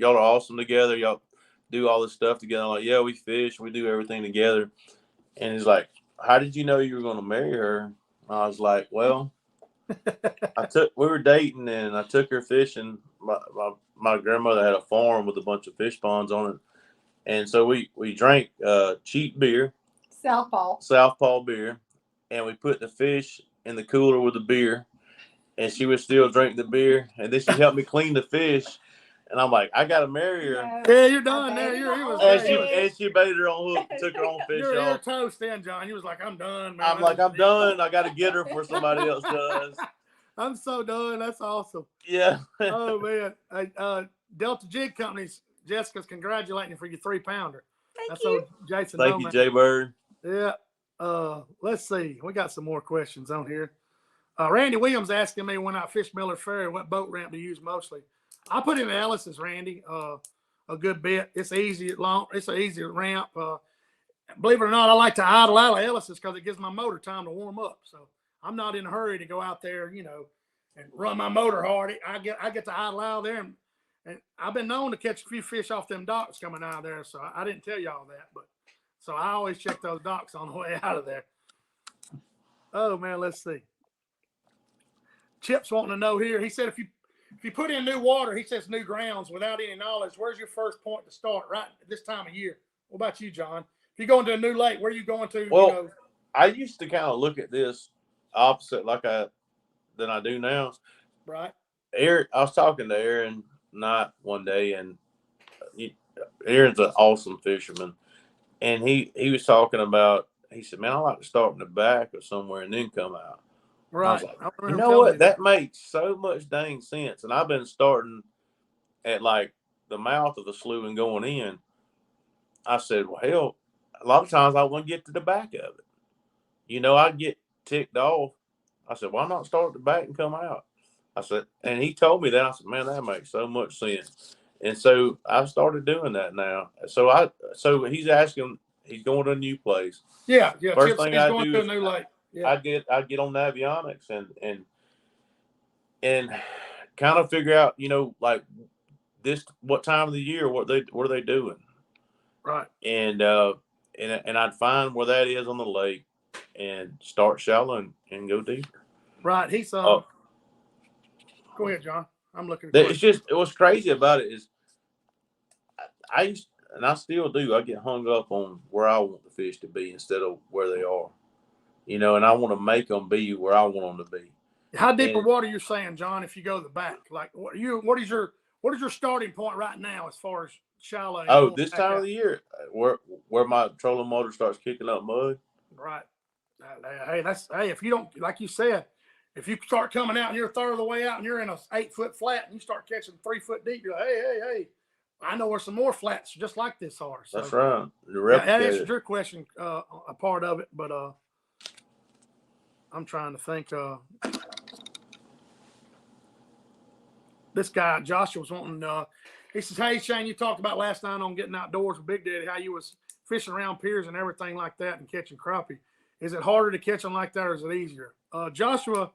awesome together. Y'all do all this stuff together. I'm like, yeah, we fish, we do everything together. And he's like, how did you know you were going to marry her? I was like, well, we were dating and I took her fishing. My grandmother had a farm with a bunch of fish ponds on it. And so we drank cheap beer. Southpaw beer. And we put the fish in the cooler with the beer. And she would still drink the beer. And then she helped me clean the fish. And I'm like, I got to marry her. Yeah, you're done there. And she baited her on hook, took her own fish you're off. Toast then, John. He was like, I'm done, man. I'm like, I'm done. I got to get her before somebody else does. I'm so done. That's awesome. Yeah. Oh, man. Delta Jig Companies, Jessica's congratulating you for your 3-pounder. Thank you. Jason. Thank you, Jay Bird. Yeah. Let's see. We got some more questions on here. Randy Williams asking me when I fish Miller's Ferry, what boat ramp to use mostly. I put in Ellis's, Randy, a good bit. It's easy, it's an easy ramp. Believe it or not, I like to idle out of Ellis's because it gives my motor time to warm up. So I'm not in a hurry to go out there, and run my motor hard. I get to idle out there, and I've been known to catch a few fish off them docks coming out of there. So I didn't tell y'all that, but so I always check those docks on the way out of there. Oh man, let's see. Chip's wanting to know here. He said if you put in new water, he says new grounds without any knowledge, where's your first point to start right at this time of year? What about you, John? If you go into a new lake, where are you going to? Well, I used to kind of look at this opposite than I do now. Right. I was talking to Aaron Knight one day, and Aaron's an awesome fisherman. And he was talking about, he said, man, I like to start in the back or somewhere and then come out. Right. I was like, you know what? That makes so much dang sense. And I've been starting at like the mouth of the slough and going in. I said, well, hell, a lot of times I want to get to the back of it. I get ticked off. I said, why not start at the back and come out? I said, and he told me that. I said, man, that makes so much sense. And so I've started doing that now. So he's asking, he's going to a new place. Yeah. First thing I do is a new lake. Yeah. I get on Navionics and kind of figure out, like this, what time of the year, what are they doing? Right. And I'd find where that is on the lake and start shallow and go deeper. Right. He's go ahead, John. I'm looking. It's just, what's crazy about it is I still do. I get hung up on where I want the fish to be instead of where they are. And I want to make them be where I want them to be. How deep of water you're saying, John? If you go to the back, like what is your starting point right now as far as shallow? Oh, this time of the year, where my trolling motor starts kicking up mud. Right. Hey, if you don't, like you said, if you start coming out and you're a third of the way out and you're in a 8-foot flat and you start catching 3 foot deep, you're like, hey, I know where some more flats just like this are. So, that's right. That answers your question, a part of it, but I'm trying to think. This guy, Joshua, was wanting, he says, hey, Shane, you talked about last night on Getting Outdoors with Big Daddy, how you was fishing around piers and everything like that and catching crappie. Is it harder to catch them like that or is it easier? Joshua,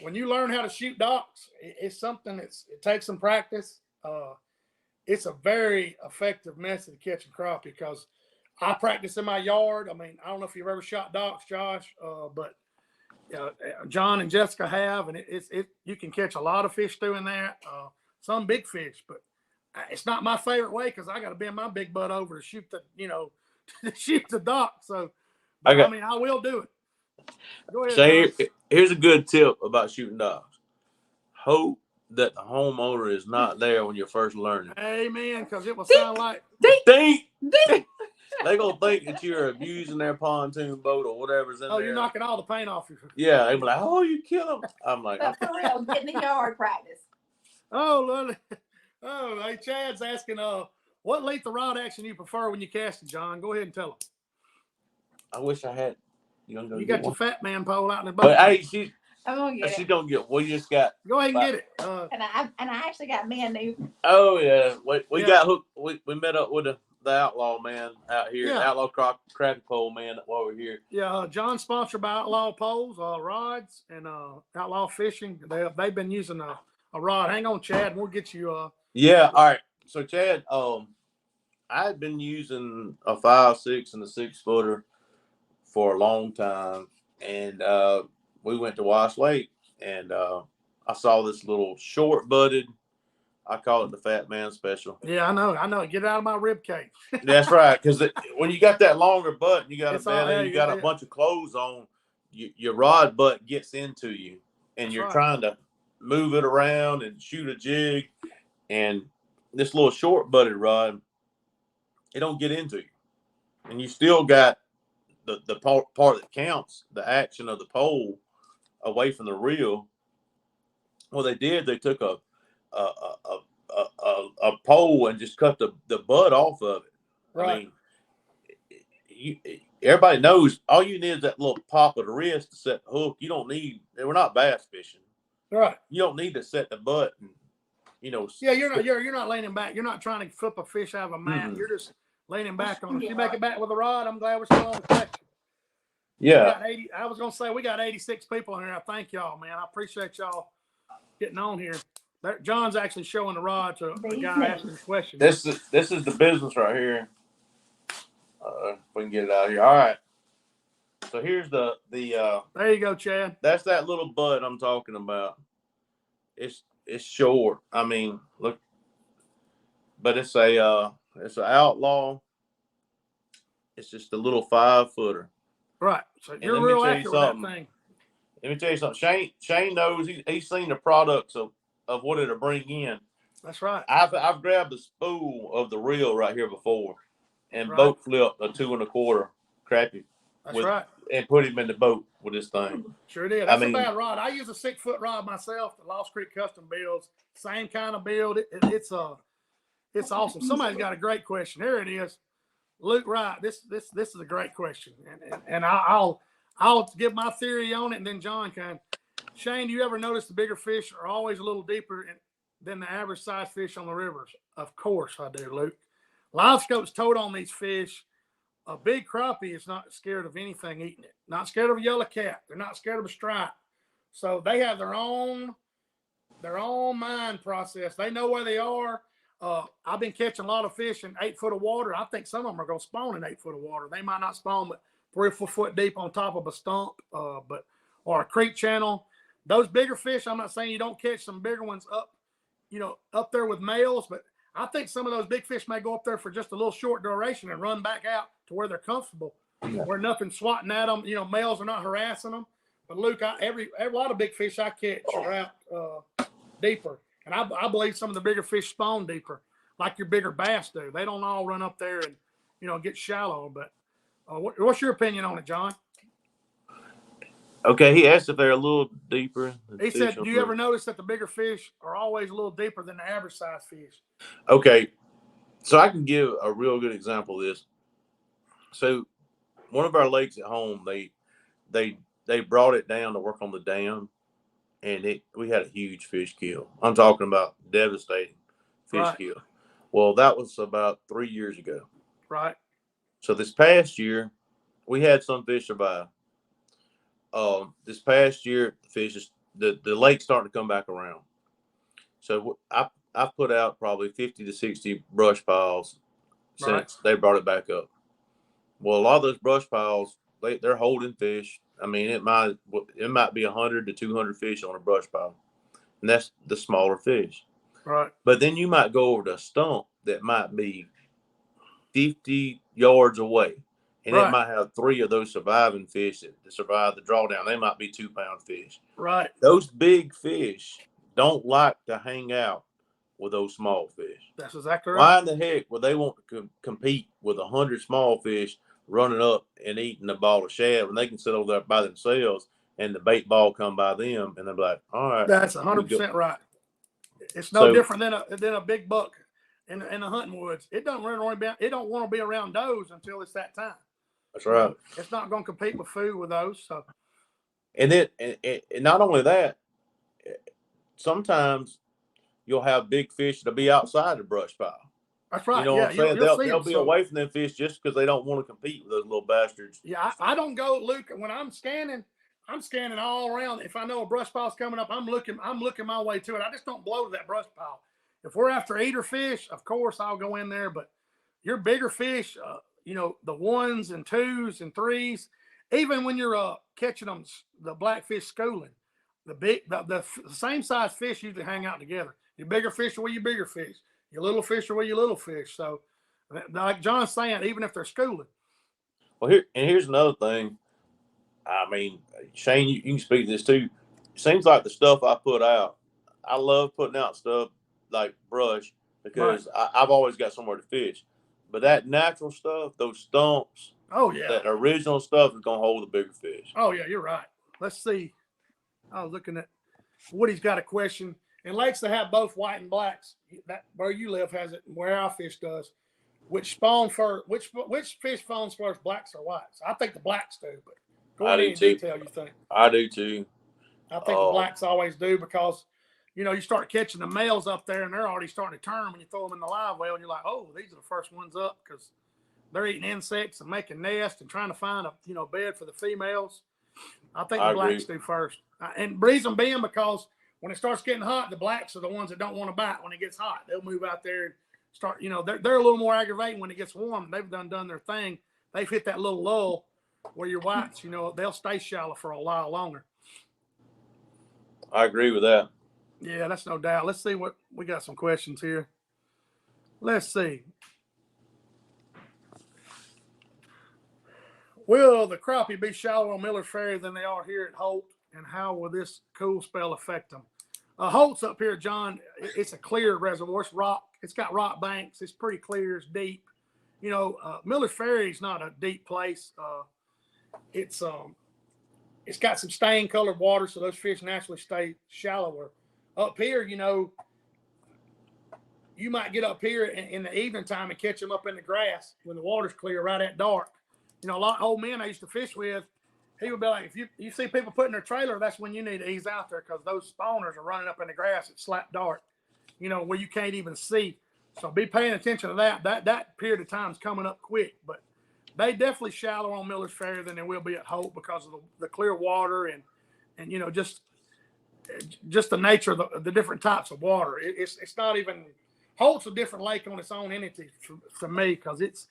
when you learn how to shoot docks, it's something it takes some practice. it's a very effective method of catching crappie because I practice in my yard. I mean, I don't know if you've ever shot docks, Josh, but John and Jessica have, and you can catch a lot of fish doing that. Some big fish, but it's not my favorite way because I got to bend my big butt over to shoot the, to shoot the dock. So, I will do it. Go ahead. So here's a good tip about shooting dogs. Hope that the homeowner is not there when you're first learning. Amen, because it will sound like ding. They gonna think that you're abusing their pontoon boat or whatever's in there. Oh, you're knocking all the paint off your. Yeah, they be like, "Oh, you kill them." I'm like, for real, get in the yard practice. Oh, Lily. Oh, hey, Chad's asking, what length of rod action you prefer when you cast it, John? Go ahead and tell him. I wish I had. You got your fat man pole out in the boat. But hey, she's gonna get. We just got. Go ahead and get it. And I actually got me a new. Oh yeah, we got hooked. We met up with the outlaw man out here, outlaw crappie pole man while we're here. Yeah, John's sponsored by Outlaw Poles, rods, and Outlaw Fishing. They've been using a rod. Hang on, Chad, and we'll get you. Yeah, all right. So Chad, I had been using a 5.6 and a 6-footer for a long time, and we went to Wash Lake, and I saw this little short-butted. I call it the Fat Man Special. Yeah, I know. Get it out of my rib cage. That's right, because when you got that longer butt, and you got you got a bunch of clothes on, your rod butt gets into you, and you're trying to move it around and shoot a jig, and this little short-butted rod, it don't get into you, and you still got the part that counts, the action of the pole, away from the reel. Well, they took a pole and just cut the butt off of it. Right. I mean, everybody knows all you need is that little pop of the wrist to set the hook. You don't need. We're not bass fishing. Right. You don't need to set the butt. And, Yeah, you're not leaning back. You're not trying to flip a fish out of a mat. You're just leaning back on it. If you make it back with a rod, I'm glad we're still on the question. Yeah. I was gonna say we got 86 people in here. I thank y'all, man. I appreciate y'all getting on here. John's actually showing the rod to a guy asking a question. This is the business right here. If we can get it out of here. All right. So here's the there you go, Chad. That's that little butt I'm talking about. It's short. I mean, look, but it's an outlaw. It's just a little 5-footer. Right. So you're real accurate with that thing. Let me tell you something. Shane knows he's seen the products of what it'll bring in. That's right. I've grabbed the spool of the reel right here before and boat flipped a 2 1/4 crappie. That's right. And put him in the boat with this thing. Sure did. That's a bad rod. I use a 6-foot rod myself. The Lost Creek Custom builds. Same kind of build. It's awesome. Somebody's got a great question. Here it is. Luke Wright. This is a great question. And I'll give my theory on it, and then John can. Shane, do you ever notice the bigger fish are always a little deeper than the average size fish on the rivers? Of course I do, Luke. Live scopes told on these fish. A big crappie is not scared of anything eating it. Not scared of a yellow cat. They're not scared of a stripe. So they have their own mind process. They know where they are. I've been catching a lot of fish in 8 foot of water. I think some of them are going to spawn in 8 foot of water. They might not spawn, but 3 or 4 foot deep on top of a stump, or a creek channel. Those bigger fish, I'm not saying you don't catch some bigger ones up there with males, but I think some of those big fish may go up there for just a little short duration and run back out to where they're comfortable, where nothing's swatting at them. Males are not harassing them. But Luke, every lot of big fish I catch are out deeper, and I believe some of the bigger fish spawn deeper, like your bigger bass do. They don't all run up there and get shallow. But what's your opinion on it, John? Okay, he asked if they're a little deeper. He said, do you ever notice that the bigger fish are always a little deeper than the average size fish? Okay, so I can give a real good example of this. So one of our lakes at home, they brought it down to work on the dam, and we had a huge fish kill. I'm talking about devastating fish kill. Well, that was about 3 years ago. Right. So this past year, we had some fish survive. This past year, the lake's starting to come back around. So I I've put out probably 50 to 60 brush piles since they brought it back up. Well, a lot of those brush piles, they're holding fish. I mean, it might be 100 to 200 fish on a brush pile, and that's the smaller fish. Right. But then you might go over to a stump that might be 50 yards away, and it might have 3 of those surviving fish that survive the drawdown. They might be 2-pound fish. Right. Those big fish don't like to hang out with those small fish. That's exactly right. Why in the heck would they want to compete with 100 small fish running up and eating a ball of shad when they can sit over there by themselves and the bait ball come by them and they're like, all right. That's 100% right. It's no different than a big buck in the hunting woods. It don't want to be around those until it's that time. That's right. It's not going to compete with food with those. So, and then and not only that, sometimes you'll have big fish that'll be outside the brush pile. That's right. You know what I'm saying? They'll be away from them fish just because they don't want to compete with those little bastards. Yeah, I don't go, Luke. When I'm scanning all around. If I know a brush pile's coming up, I'm looking my way to it. I just don't blow to that brush pile. If we're after eater fish, of course I'll go in there. But your bigger fish, the 1s and 2s and 3s, even when you're catching them, the blackfish schooling, the same size fish usually hang out together. Your bigger fish are where your bigger fish. Your little fish are where your little fish. So, like John's saying, even if they're schooling. Well, here's another thing. I mean, Shane, you can speak to this too. It seems like the stuff I put out, I love putting out stuff like brush because I've always got somewhere to fish. But that natural stuff, those stumps, that original stuff is going to hold the bigger fish. Oh, yeah, you're right. Let's see. I was looking at Woody's got a question. And lakes that have both white and blacks, that where you live has it, where our fish does. Which spawn first? Which fish spawns first, blacks or whites? I think the blacks do, but go into any detail you think. I do too. I think the blacks always do because, you start catching the males up there and they're already starting to turn when you throw them in the live well and you're like, oh, these are the first ones up because they're eating insects and making nests and trying to find a bed for the females. I think the blacks do first, and reason being because when it starts getting hot, the blacks are the ones that don't want to bite. When it gets hot, they'll move out there and start. They're a little more aggravating when it gets warm. They've done their thing. They've hit that little lull where your whites, they'll stay shallow for a while longer. I agree with that. Yeah, that's no doubt. Let's see what we got. Some questions here. Let's see. Will the crappie be shallower on Miller's Ferry than they are here at Holt? And how will this cool spell affect them? Holt's up here, John. It's a clear reservoir. It's rock. It's got rock banks. It's pretty clear. It's deep. Miller's Ferry is not a deep place. It's got some stain colored water, so those fish naturally stay shallower. Up here, you might get up here in the evening time and catch them up in the grass when the water's clear, right at dark. A lot of old men I used to fish with, he would be like, if you see people putting their trailer, that's when you need to ease out there because those spawners are running up in the grass at slap dark, where you can't even see. So be paying attention to that. That period of time is coming up quick. But they definitely shallower on Miller's Ferry than they will be at Holt because of the clear water and just the nature of the different types of water. It's not even Holt's a different lake on its own entity for me because it's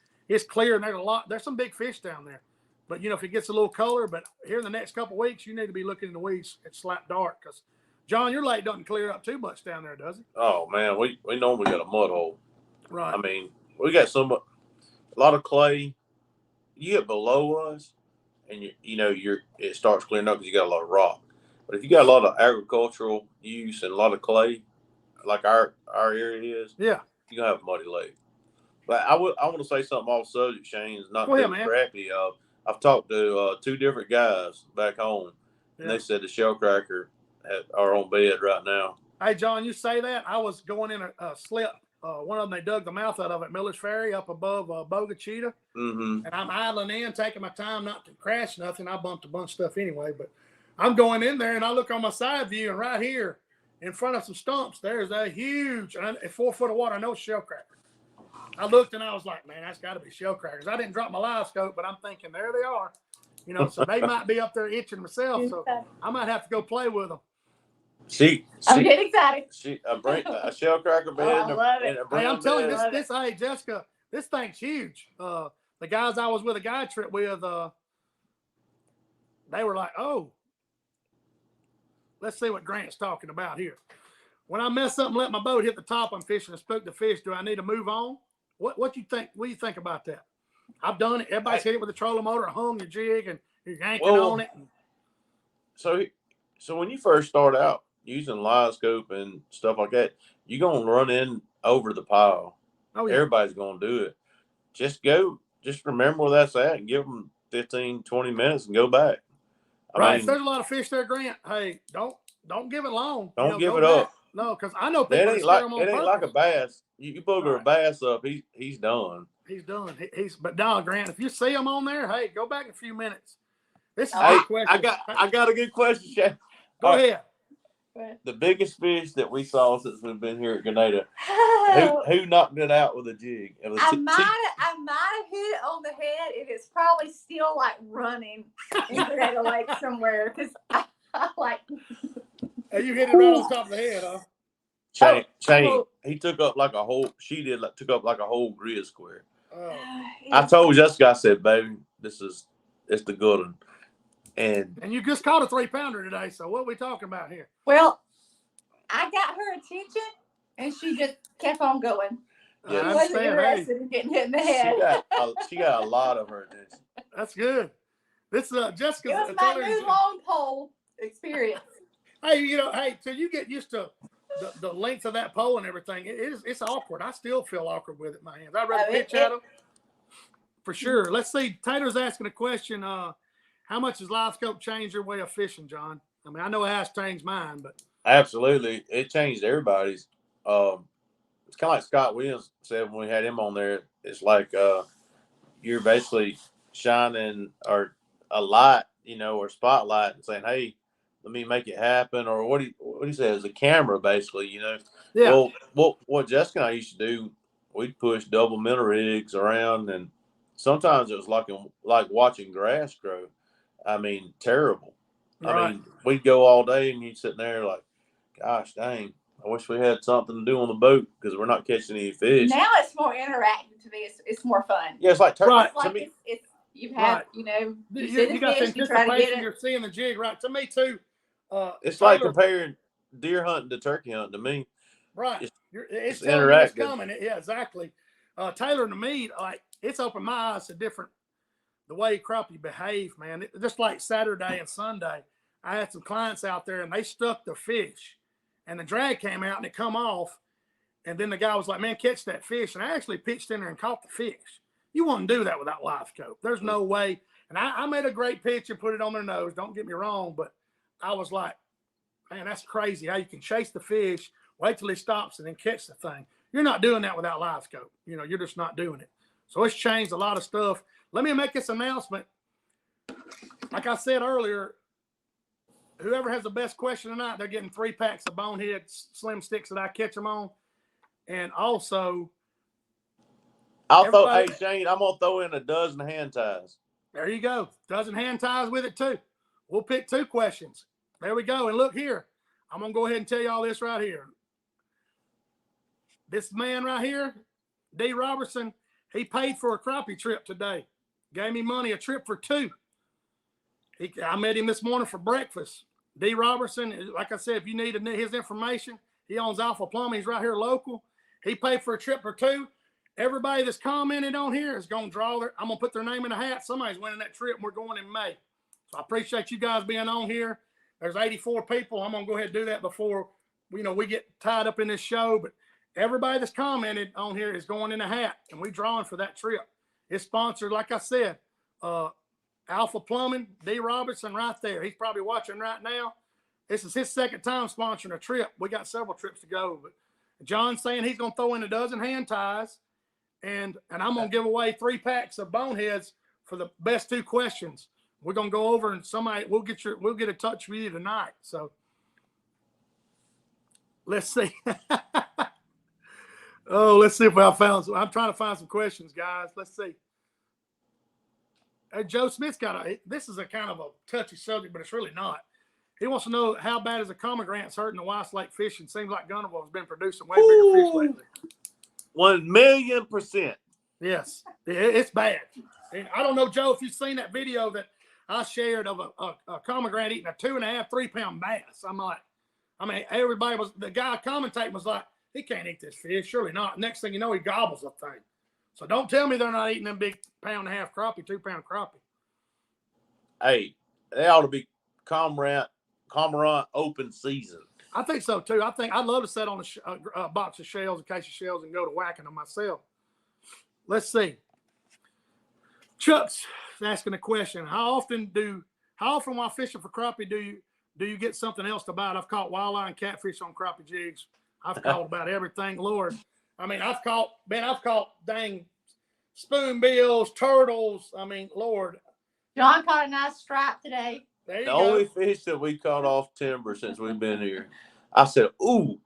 clear and there's some big fish down there. But, if it gets a little color, but here in the next couple of weeks, you need to be looking in the weeds at slap dark because, John, your lake doesn't clear up too much down there, does it? Oh, man, we normally got a mud hole. Right. I mean, we got a lot of clay. You get below us, and it starts clearing up because you got a lot of rock. But if you got a lot of agricultural use and a lot of clay, like our area is, you're gonna have a muddy lake. But I want to say something off subject, Shane. It's not being crappy. I've talked to 2 different guys back home, and they said the shellcracker are on bed right now. Hey, John, you say that? I was going in a slip. One of them, they dug the mouth out of it, Miller's Ferry, up above Boga Cheetah. Mm-hmm. And I'm idling in, taking my time not to crash nothing. I bumped a bunch of stuff anyway. But I'm going in there, and I look on my side view, and right here in front of some stumps, there's a huge 4 foot of water. I know it's shellcracker. I looked and I was like, man, that's got to be shellcrackers. I didn't drop my live scope, but I'm thinking, there they are. So they might be up there itching myself. So I might have to go play with them. I'm getting excited. A shell cracker bed I love it. and a Hey, brown I'm telling you, bed. hey, Jessica, this thing's huge. The guys I was with a guide trip with, they were like, oh, let's see what Grant's talking about here. When I mess up and let my boat hit the top I'm fishing and spook the fish, do I need to move on? What do you think? What do you think about that? I've done it. Everybody's hit it with a trolling motor, hung your jig, and you're yanking on it. So when you first start out using live scope and stuff like that, you're gonna run in over the pile. Oh, yeah. Everybody's gonna do it. Just remember where that's at and give them 15, 20 minutes and go back. I mean, if there's a lot of fish there, Grant, hey, don't give it long. Don't give it up. No, because I know people It ain't like a bass. You booger a bass up, he's done. He's done. But no, Grant, if you see him on there, hey, go back in a few minutes. This is a Hey, good question. I got a good question, Shane. Go ahead. The biggest fish that we saw since we've been here at Grenada, who knocked it out with a jig? It was I might have hit it on the head. It is probably still like running in Grenada Lake somewhere because I like. Hey, you hit it right on top of the head, huh? Shane, he took up like a whole. Took up like a whole grid square. Oh. I told Jessica, I said, baby, it's the good one. And you just caught a 3-pounder today, so what are we talking about here? Well, I got her attention, and she just kept on going. She wasn't interested in getting hit in the head. She got a lot of her attention. That's good. This Jessica's. It was my new long pole experience. Hey, so you get used to the length of that pole and everything. It's awkward. I still feel awkward with it in my hands. I'd rather pitch at them. For sure. Let's see. Taylor's asking a question. How much has live scope changed your way of fishing, John? I mean, I know it has changed mine, but absolutely, it changed everybody's. It's kind of like Scott Williams said when we had him on there. It's like you're basically shining a light, or spotlight, and saying, "Hey, let me make it happen," or what do you say? As a camera, basically, Yeah. Well, what Jessica and I used to do, we'd push double minnow rigs around, and sometimes it was like watching grass grow. I mean, terrible. Right. I mean, we'd go all day, and you'd sit there like, gosh, dang, I wish we had something to do on the boat because we're not catching any fish. Now it's more interactive to me. It's more fun. Yeah, it's like turkey. Right. It's like you've had, you got the anticipation. You're seeing the jig, right? To me too. It's like comparing deer hunting to turkey hunting to me. Right. It's interactive. It's coming. Yeah, exactly. Taylor, to me, like it's opened my eyes to the way crappie behave, man. Just like Saturday and Sunday, I had some clients out there and they stuck the fish and the drag came out and it come off. And then the guy was like, man, catch that fish. And I actually pitched in there and caught the fish. You wouldn't do that without live scope. There's no way. And I made a great pitch and put it on their nose. Don't get me wrong. But I was like, man, that's crazy how you can chase the fish, wait till he stops and then catch the thing. You're not doing that without live scope. You're just not doing it. So it's changed a lot of stuff. Let me make this announcement. Like I said earlier, whoever has the best question tonight, they're getting 3 packs of bonehead slim sticks that I catch them on. And also, hey, Shane, I'm going to throw in a dozen hand ties. There you go. Dozen hand ties with it too. We'll pick 2 questions. There we go. And look here. I'm going to go ahead and tell you all this right here. This man right here, D. Robertson, he paid for a crappie trip today. Gave me money, a trip for 2. I met him this morning for breakfast. D. Robertson, like I said, if you need his information, he owns Alpha Plumbing. He's right here local. He paid for a trip for 2. Everybody that's commented on here is going to I'm going to put their name in a hat. Somebody's winning that trip, and we're going in May. So I appreciate you guys being on here. There's 84 people. I'm going to go ahead and do that before, we get tied up in this show. But everybody that's commented on here is going in a hat, and we're drawing for that trip. It's sponsored, like I said, Alpha Plumbing, D. Robertson right there. He's probably watching right now. This is his second time sponsoring a trip. We got several trips to go. But John's saying he's going to throw in a dozen hand ties, and I'm going to give away 3 packs of boneheads for the best 2 questions. We're going to go over and we'll get in touch with you tonight. So let's see. Let's see if I found some. I'm trying to find some questions, guys. Let's see. Joe Smith's this is a kind of a touchy subject, but it's really not. He wants to know how bad is the cormorants hurting the Weiss Lake fishing. Seems like Gunnersville has been producing way bigger fish lately. 1,000,000%. Yes, it's bad. And I don't know, Joe, if you've seen that video that I shared of a cormorant eating a 2.5, 3 pound bass. I'm like, everybody was, the guy commentating was like, he can't eat this fish, surely not. Next thing you know, he gobbles the thing. So don't tell me they're not eating them big 1.5 pound crappie, 2 pound crappie. Hey, they ought to be cormorant open season. I think so too. I think I'd love to set on a box of shells, a case of shells, and go to whacking them myself. Let's see. Chuck's asking a question. How often while fishing for crappie do you get something else to bite? I've caught walleye and catfish on crappie jigs. I've caught about everything. Lord, I mean, I've caught dang spoonbills, turtles. I mean, Lord. John caught a nice stripe today. There you The go. only fish that we caught off timber since we've been here, I said, "Ooh,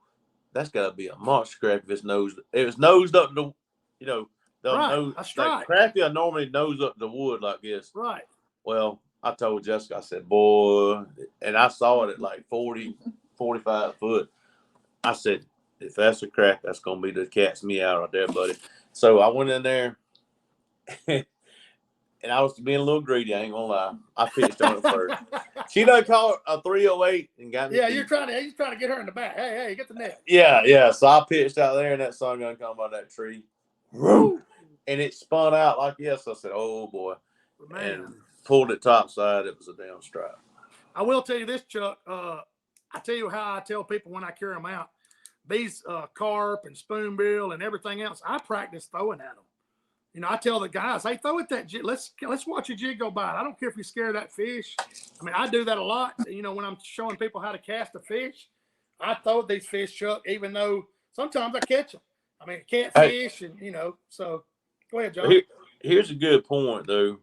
that's got to be a monster crappie." It was nosed up to, Right, a stripe. Crappie are normally nose up the wood like this. Right. Well, I told Jessica, I said, "Boy," and I saw it at like 40, 45 foot. I said, "If that's a crappie, that's gonna be the cat's meow right there, buddy." So I went in there. And I was being a little greedy. I ain't gonna lie. I pitched on it first. She done caught a 308 and got me. Yeah, he's trying to get her in the back. Hey, get the net. Yeah. So I pitched out there, and that sun gun come by that tree, and it spun out like yes. I said, "Oh boy," and pulled it topside. It was a damn stripe. I will tell you this, Chuck. I tell you how I tell people when I carry them out. These carp and spoonbill and everything else, I practice throwing at them. I tell the guys, hey, throw it that jig. Let's watch a jig go by. I don't care if you scare that fish. I mean, I do that a lot. When I'm showing people how to cast a fish, I throw these fish, Chuck, even though sometimes I catch them. I mean, catfish and, so go ahead, John. Here's a good point, though.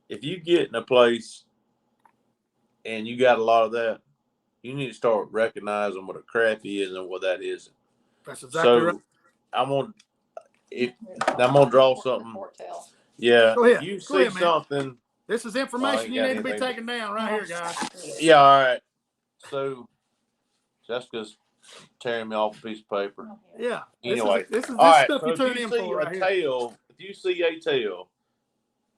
If you get in a place and you got a lot of that, you need to start recognizing what a crappie is and what that isn't. That's exactly right. I'm gonna draw something. Yeah. Go ahead. If you see something. This is information you need to be taking down right here, guys. Yeah, all right. So Jessica's tearing me off a piece of paper. Yeah. Anyway. This is all right, stuff you tune in for right here. If you see a tail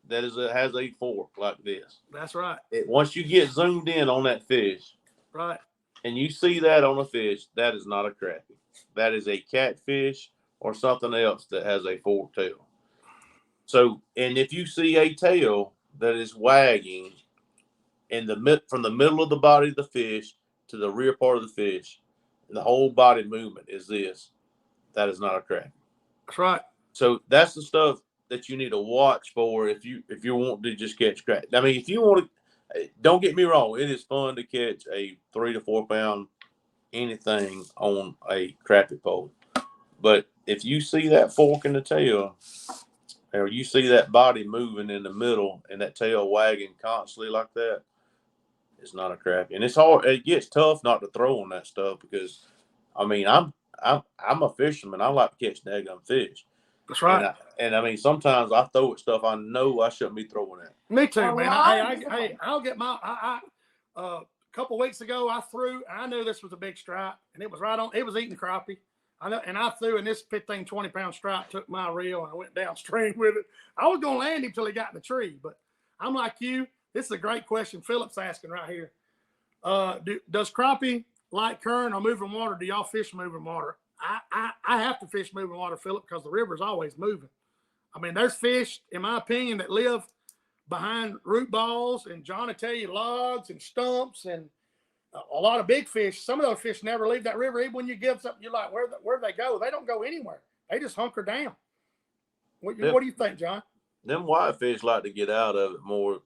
that has a fork like this. That's right. Once you get zoomed in on that fish. Right. And you see that on a fish, that is not a crappie. That is a catfish or something else that has a forked tail. So, and if you see a tail that is wagging from the middle of the body of the fish to the rear part of the fish, and the whole body movement is this, that is not a crappie. That's right. So that's the stuff that you need to watch for if you want to just catch crappie. I mean, if you want to, don't get me wrong, it is fun to catch a 3 to 4 pound anything on a crappie pole. But if you see that fork in the tail, or you see that body moving in the middle and that tail wagging constantly like that, it's not a crappie. And it's hard. It gets tough not to throw on that stuff because, I mean, I'm a fisherman. I like to catch daggum fish. That's right. And I mean, sometimes I throw at stuff I know I shouldn't be throwing at. Me too, man. I'll get my. A couple weeks ago, I knew this was a big stripe, and it was right on. It was eating crappie. I threw, and this 15, 20 pound stripe took my reel, and I went downstream with it. I was going to land him till he got in the tree, but I'm like you. This is a great question Philip's asking right here. Does crappie like current or moving water? Do y'all fish moving water? I have to fish moving water, Philip, because the river is always moving. I mean, there's fish, in my opinion, that live behind root balls, and John will tell you logs and stumps and a lot of big fish. Some of those fish never leave that river. Even when you give something, you're like, where do they go? They don't go anywhere. They just hunker down. What do you think, John? Them whitefish like to get out of it more.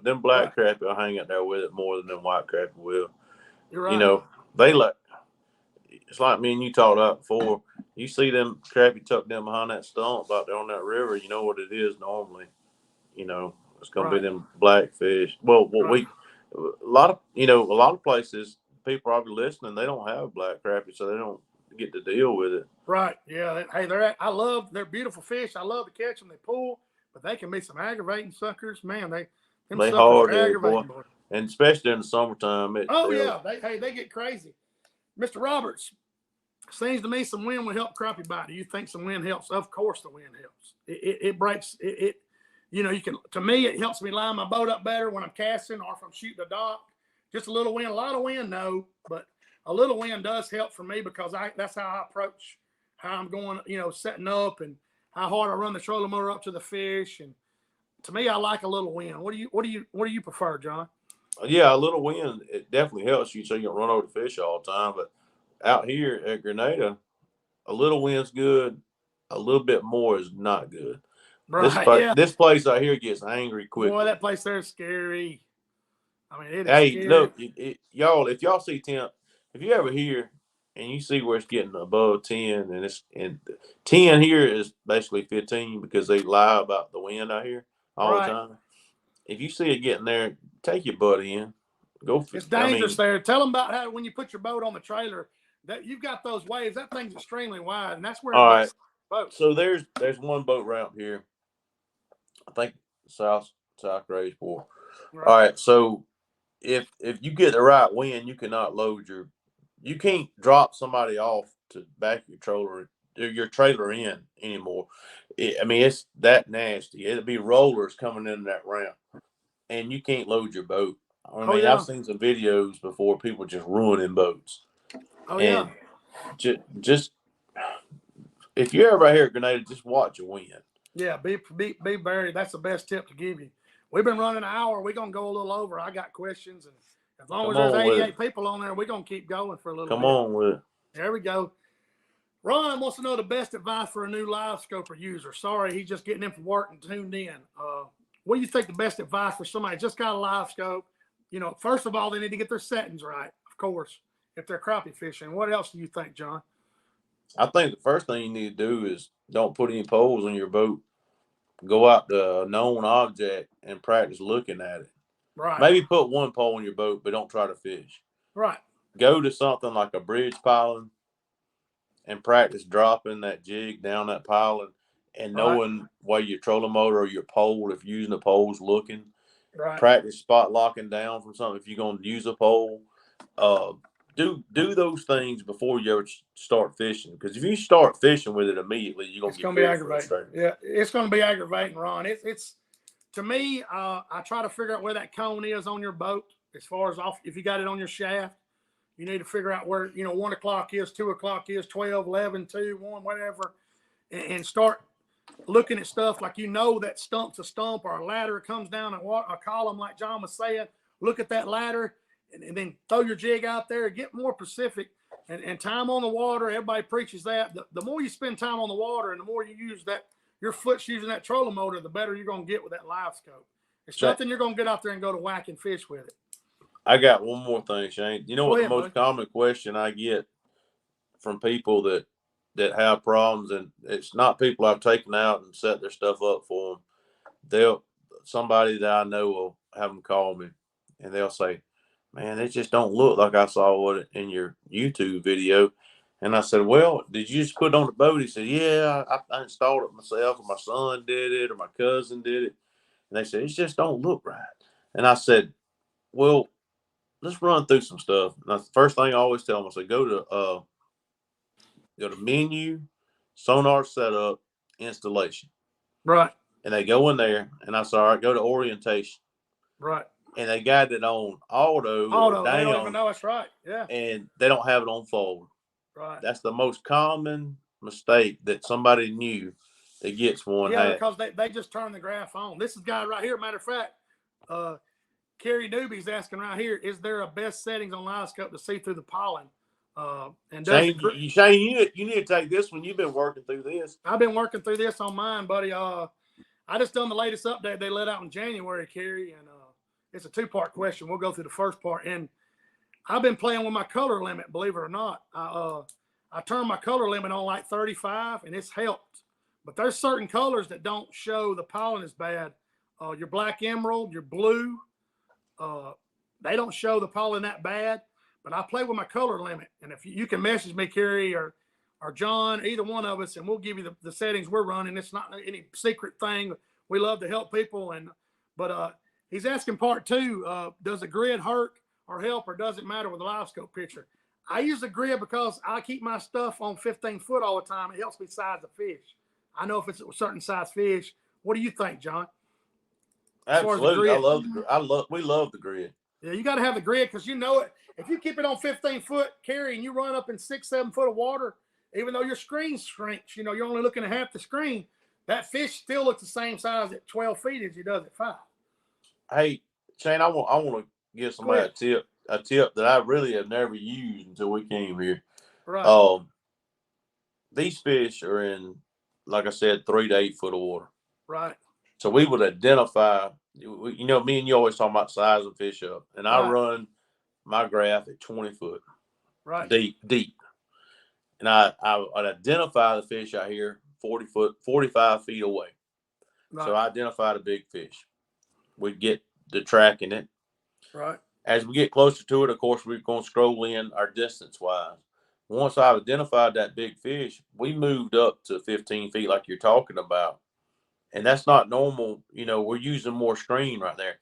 Them black crappie will hang out there with it more than them white crappie will. You're right. They like, it's like me and you talked about before. You see them crappie tucked down behind that stump out there on that river, you know what it is normally. It's going to be them black fish. Well, a lot of places, people probably listening, they don't have black crappie, so they don't get to deal with it. Right. Yeah. Hey, they're beautiful fish. I love to catch them. They pull, but they can be some aggravating suckers. Man, they hard, boy. and especially in the summertime. They get crazy. Mr. Roberts, seems to me some wind would help crappie bite. Do you think some wind helps? Of course, the wind helps. It breaks it. You know, you can. To me, it helps me line my boat up better when I'm casting or if I'm shooting a dock. Just a little wind, a lot of wind, no, but a little wind does help for me because that's how I approach how I'm going. You know, setting up and how hard I run the trolling motor up to the fish. And to me, I like a little wind. What do you prefer, John? Yeah, a little wind, it definitely helps you so you don't run over the fish all the time. But out here at Grenada, a little wind's good. A little bit more is not good. Right. This place out here gets angry quickly. Boy, that place there is scary. I mean, it is scary. Look, y'all, if y'all see temp, if you ever here and you see where it's getting above 10 and 10 here is basically 15 because they lie about the wind out here all the time. If you see it getting there, take your butt in. It's dangerous there. Tell them about how when you put your boat on the trailer that you've got those waves. That thing's extremely wide, and that's where. All right. So there's one boat ramp here. I think South Graceport. Right. All right. So if you get the right wind, you cannot load you can't drop somebody off to back your trailer in anymore. It's that nasty. It'll be rollers coming into that ramp, and you can't load your boat. I've seen some videos before people just ruining boats. Just if you're ever here at Grenada, just watch your wind. Yeah, be very. That's the best tip to give you. We've been running an hour. We're gonna go a little over. I got questions, and as long as there's 88 people on there, we're gonna keep going for a little bit. Come on with it. There we go. Ron wants to know the best advice for a new live scoper user. Sorry, he's just getting in from work and tuned in. What do you think the best advice for somebody just got a live scope? You know, first of all, they need to get their settings right, of course, if they're crappie fishing. What else do you think, John? I think the first thing you need to do is don't put any poles on your boat. Go out to a known object and practice looking at it. Right. Maybe put one pole on your boat, but don't try to fish. Right. Go to something like a bridge piling and practice dropping that jig down that piling and knowing where your trolling motor or your pole, if you're using the poles, looking. Right. Practice spot locking down from something if you're going to use a pole. Do those things before you ever start fishing, because if you start fishing with it immediately, you're going to be aggravating. Yeah, it's going to be aggravating, Ron. It's to me. I try to figure out where that cone is on your boat as far as off. If you got it on your shaft, you need to figure out where 1 o'clock is, 2 o'clock is, 12, 11, 2, 1, whatever, and start looking at stuff like that stump's a stump or a ladder comes down a column like John was saying. Look at that ladder. And then throw your jig out there, get more Pacific, and time on the water. Everybody preaches that. The more you spend time on the water and the more you use your foot's using that trolling motor, the better you're going to get with that live scope. It's nothing you're going to get out there and go to whacking fish with it. I got one more thing, Shane. You know what the most common question I get from people that have problems, and it's not people I've taken out and set their stuff up for them. Somebody that I know will have them call me, and they'll say, "Man, it just don't look like I saw it in your YouTube video." And I said, "Well, did you just put it on the boat?" He said, "Yeah, I installed it myself, or my son did it, or my cousin did it." And they said, "It just don't look right." And I said, "Well, let's run through some stuff." And the first thing I always tell them, I say, go to menu, sonar setup, installation. Right. And they go in there, and I said, "All right, go to orientation." Right. And they got it on auto down, they don't even know it's right. Yeah. And they don't have it on forward. Right. That's the most common mistake that somebody new that gets one. Yeah, because they just turn the graph on. This is guy right here. Matter of fact, Kerry Doobie's asking right here, is there a best settings on live scope to see through the pollen? And Shane, you need to take this one. You've been working through this. I've been working through this on mine, buddy. I just done the latest update they let out in January, Kerry, and it's a 2-part question. We'll go through the first part. And I've been playing with my color limit, believe it or not. I turned my color limit on like 35, and it's helped. But there's certain colors that don't show the pollen as bad. Your black emerald, your blue, they don't show the pollen that bad. But I play with my color limit. And if you can message me, Kerry, or John, either one of us, and we'll give you the settings we're running. It's not any secret thing. We love to help people. But He's asking part two, does a grid hurt or help, or does it matter with a live scope picture? I use a grid because I keep my stuff on 15 foot all the time. It helps me size the fish. I know if it's a certain size fish. What do you think, John? Absolutely. We love the grid. Yeah, you got to have the grid because you know it. If you keep it on 15 foot carry and you run up in 6-7 foot of water, even though your screen shrinks, you're only looking at half the screen, that fish still looks the same size at 12 feet as he does at 5. Hey, Shane, I want to give somebody a tip that I really have never used until we came here. Right. These fish are in, like I said, 3 to 8 foot of water. Right. So we would identify, me and you always talk about sizing fish up, and I run my graph at 20 foot, right, deep, and I'd identify the fish out here 45 feet away. Right. So I identify the big fish. We'd get to tracking it. Right. As we get closer to it, of course, we're going to scroll in our distance wise. Once I've identified that big fish, we moved up to 15 feet like you're talking about. And that's not normal. We're using more screen right there.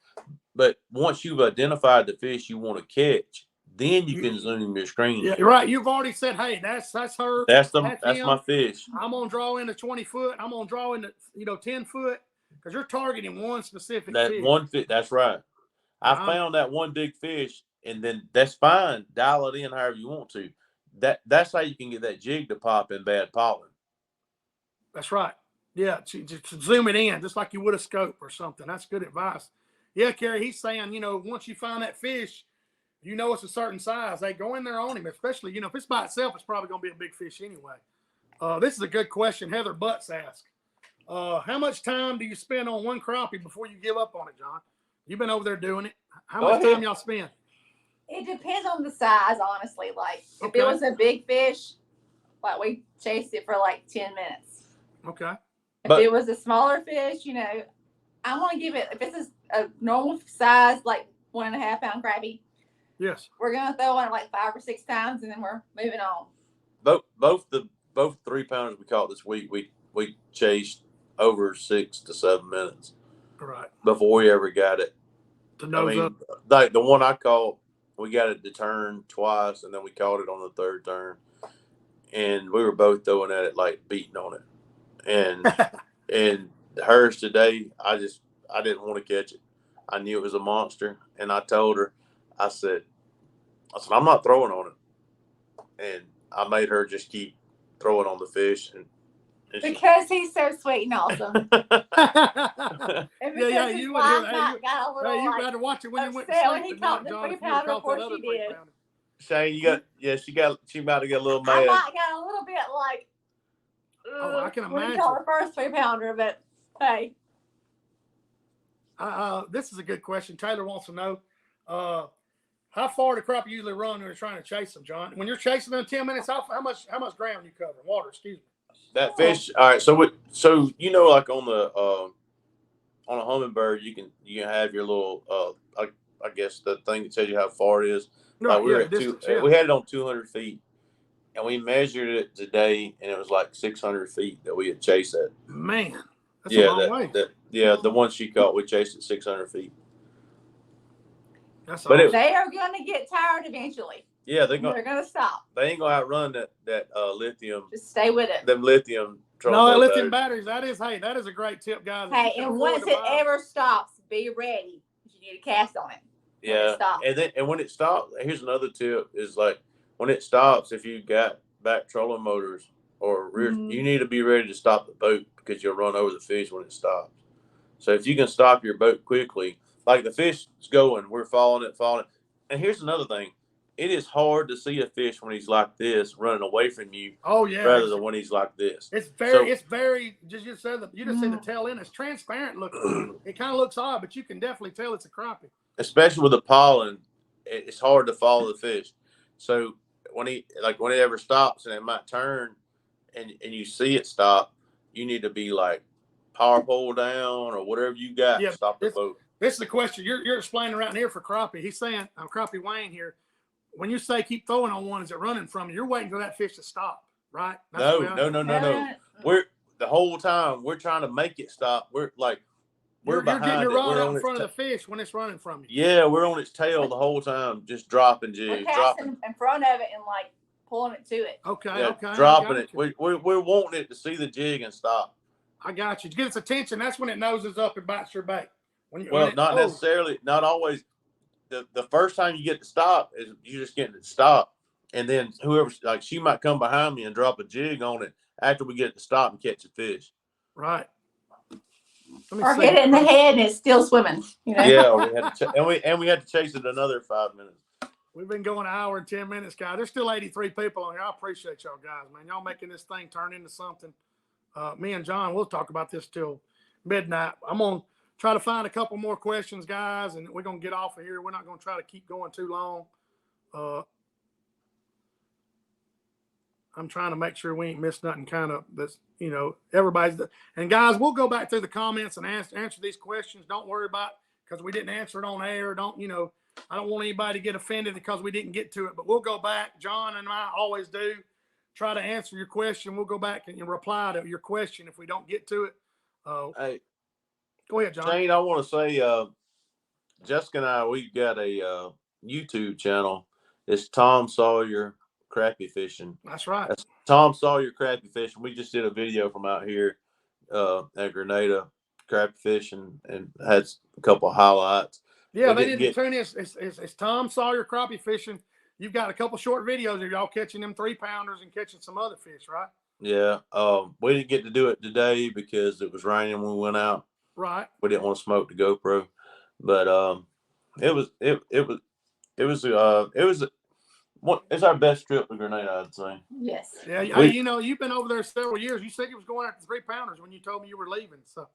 But once you've identified the fish you want to catch, then you can zoom your screen. Yeah, you're right. You've already said, hey, that's her. That's my fish. I'm going to draw into 20 foot. I'm going to draw into, 10 foot because you're targeting one specific fish. One fish. That's right. I found that one big fish, and then that's fine. Dial it in however you want to. That's how you can get that jig to pop in bad pollen. That's right. Yeah, to zoom it in, just like you would a scope or something. That's good advice. Yeah, Kerry, he's saying, once you find that fish, it's a certain size. They go in there on him, especially, if it's by itself, it's probably going to be a big fish anyway. This is a good question. Heather Butts asked, how much time do you spend on one crappie before you give up on it, John? You've been over there doing it. How much time y'all spend? It depends on the size, honestly. Like, if it was a big fish, like, we chased it for like 10 minutes. Okay. If it was a smaller fish, I want to give it, if it's a normal size, like 1.5 pound crappie. Yes. We're going to throw it like 5 or 6 times and then we're moving on. Both 3 pounders we caught this week, we chased over 6 to 7 minutes. Right. Before we ever got it. Up. Like the one I caught, we got it to turn twice and then we caught it on the third turn. And we were both throwing at it like beating on it. And hers today, I didn't want to catch it. I knew it was a monster, and I told her, I said, I'm not throwing on it, and I made her just keep throwing on the fish, and because he's so sweet and awesome. Yeah, you would hear that. You got to watch it when you went to sleep. When he caught the 3 pounder before she did. Shane, she about to get a little mad. I got a little bit like. I can imagine. When he caught the first 3 pounder, but hey. This is a good question. Taylor wants to know, how far do crappie usually run when you're trying to chase them, John? When you're chasing them in 10 minutes, how much ground you cover? Water, excuse me. That fish. All right. So like on a hummingbird, you can have your little I guess the thing that tells you how far it is. No, we had it on 200 feet. And we measured it today, and it was like 600 feet that we had chased at. Man, that's a long way. The one she caught, we chased at 600 feet. That's awesome. They are going to get tired eventually. Yeah, they're going to stop. They ain't going to outrun that lithium. Just stay with it. Them lithium. Lithium batteries. That is a great tip, guys. Hey, and once it ever stops, be ready. You need to cast on it. Yeah, and when it stops, here's another tip: is like. When it stops, if you got back trolling motors or rear, you need to be ready to stop the boat because you'll run over the fish when it stops. So if you can stop your boat quickly, like the fish is going, we're following it. And here's another thing. It is hard to see a fish when he's like this, running away from you. Oh, yeah. Rather than when he's like this. It's very, you just see the tail end. It's transparent looking. It kind of looks odd, but you can definitely tell it's a crappie. Especially with the pollen, it's hard to follow the fish. So, when it ever stops and it might turn and you see it stop, you need to be like power pole down or whatever you got to stop the boat. This is the question. You're explaining right here for crappie. He's saying, Crappie Wayne here, when you say keep throwing on one, is it running from you? You're waiting for that fish to stop, right? No. We're the whole time we're trying to make it stop. We're like, we're You're getting behind your it. rod We're out on in its front of the fish when it's running from you. yeah, we're on its tail the whole time, just dropping We're jigs, casting dropping. in front of it and like pulling it to it. Okay, Yeah, okay. dropping it. You. We're wanting it to see the jig and stop. I got you. To get its attention, that's when it noses up and bites your bait. Well, not necessarily, not always. The first time you get to stop is you just getting it to stop. And then whoever, like, she might come behind me and drop a jig on it after we get it to stop and catch a fish. Right. Or hit it in the head and it's still swimming. You know? Yeah, we had to we had to chase it another 5 minutes. We've been going an hour and 10 minutes, guys. There's still 83 people on here. I appreciate y'all guys, man. Y'all making this thing turn into something. Me and John, we'll talk about this till midnight. I'm going to try to find a couple more questions, guys, and we're going to get off of here. We're not going to try to keep going too long. I'm trying to make sure we ain't missed nothing kind of that's, you know, everybody's. And guys, we'll go back through the comments and answer these questions. Don't worry about because we didn't answer it on air. Don't, you know, I don't want anybody to get offended because we didn't get to it, but we'll go back. John and I always do try to answer your question. We'll go back and reply to your question if we don't get to it. Hey, go ahead, John. Shane, I want to say, Jessica and I, we've got a YouTube channel. It's Tom Sawyer Crappie Fishing. That's right. That's Tom Sawyer Crappie Fishing. We just did a video from out here at Grenada crappie fishing and had a couple of highlights. Yeah, they didn't tune in. It's Tom Sawyer Crappie Fishing. You've got a couple short videos of y'all catching them 3-pounders and catching some other fish, right? Yeah. We didn't get to do it today because it was raining when we went out. Right. We didn't want to smoke the GoPro, but it's our best trip to Grenada, I'd say. Yes. Yeah. You know, you've been over there several years. You said you was going after 3-pounders when you told me you were leaving. So,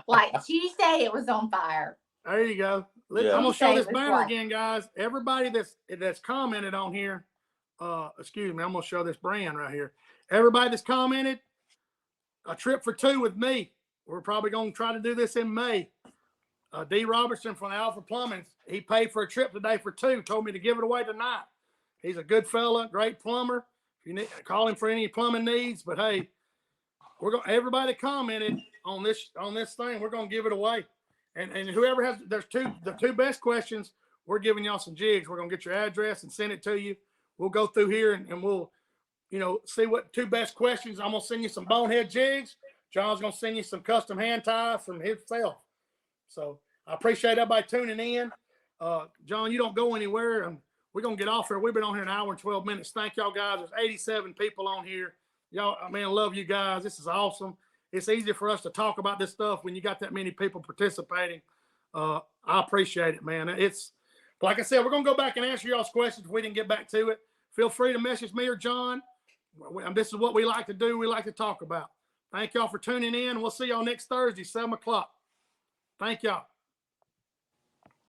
like Tuesday, it was on fire. There you go. Yeah. I'm gonna show this banner again, guys. Everybody that's commented on here, excuse me, I'm gonna show this brand right here. Everybody that's commented, a trip for 2 with me. We're probably gonna try to do this in May. D. Robertson from Alpha Plumbing, he paid for a trip today for 2. Told me to give it away tonight. He's a good fella, great plumber. If you need, call him for any plumbing needs. But hey, everybody commented on this thing. We're gonna give it away. And whoever has, the 2 best questions, we're giving y'all some jigs. We're going to get your address and send it to you. We'll go through here and we'll, you know, see what 2 best questions. I'm going to send you some bonehead jigs. John's going to send you some custom hand ties from himself. So I appreciate everybody tuning in. John, you don't go anywhere. And we're going to get off here. We've been on here an hour and 12 minutes. Thank y'all guys. There's 87 people on here. Y'all, I mean, I love you guys. This is awesome. It's easy for us to talk about this stuff when you got that many people participating. I appreciate it, man. It's like I said, we're going to go back and answer y'all's questions if we didn't get back to it. Feel free to message me or John. This is what we like to do. We like to talk about. Thank y'all for tuning in. We'll see y'all next Thursday, 7 o'clock. Thank y'all.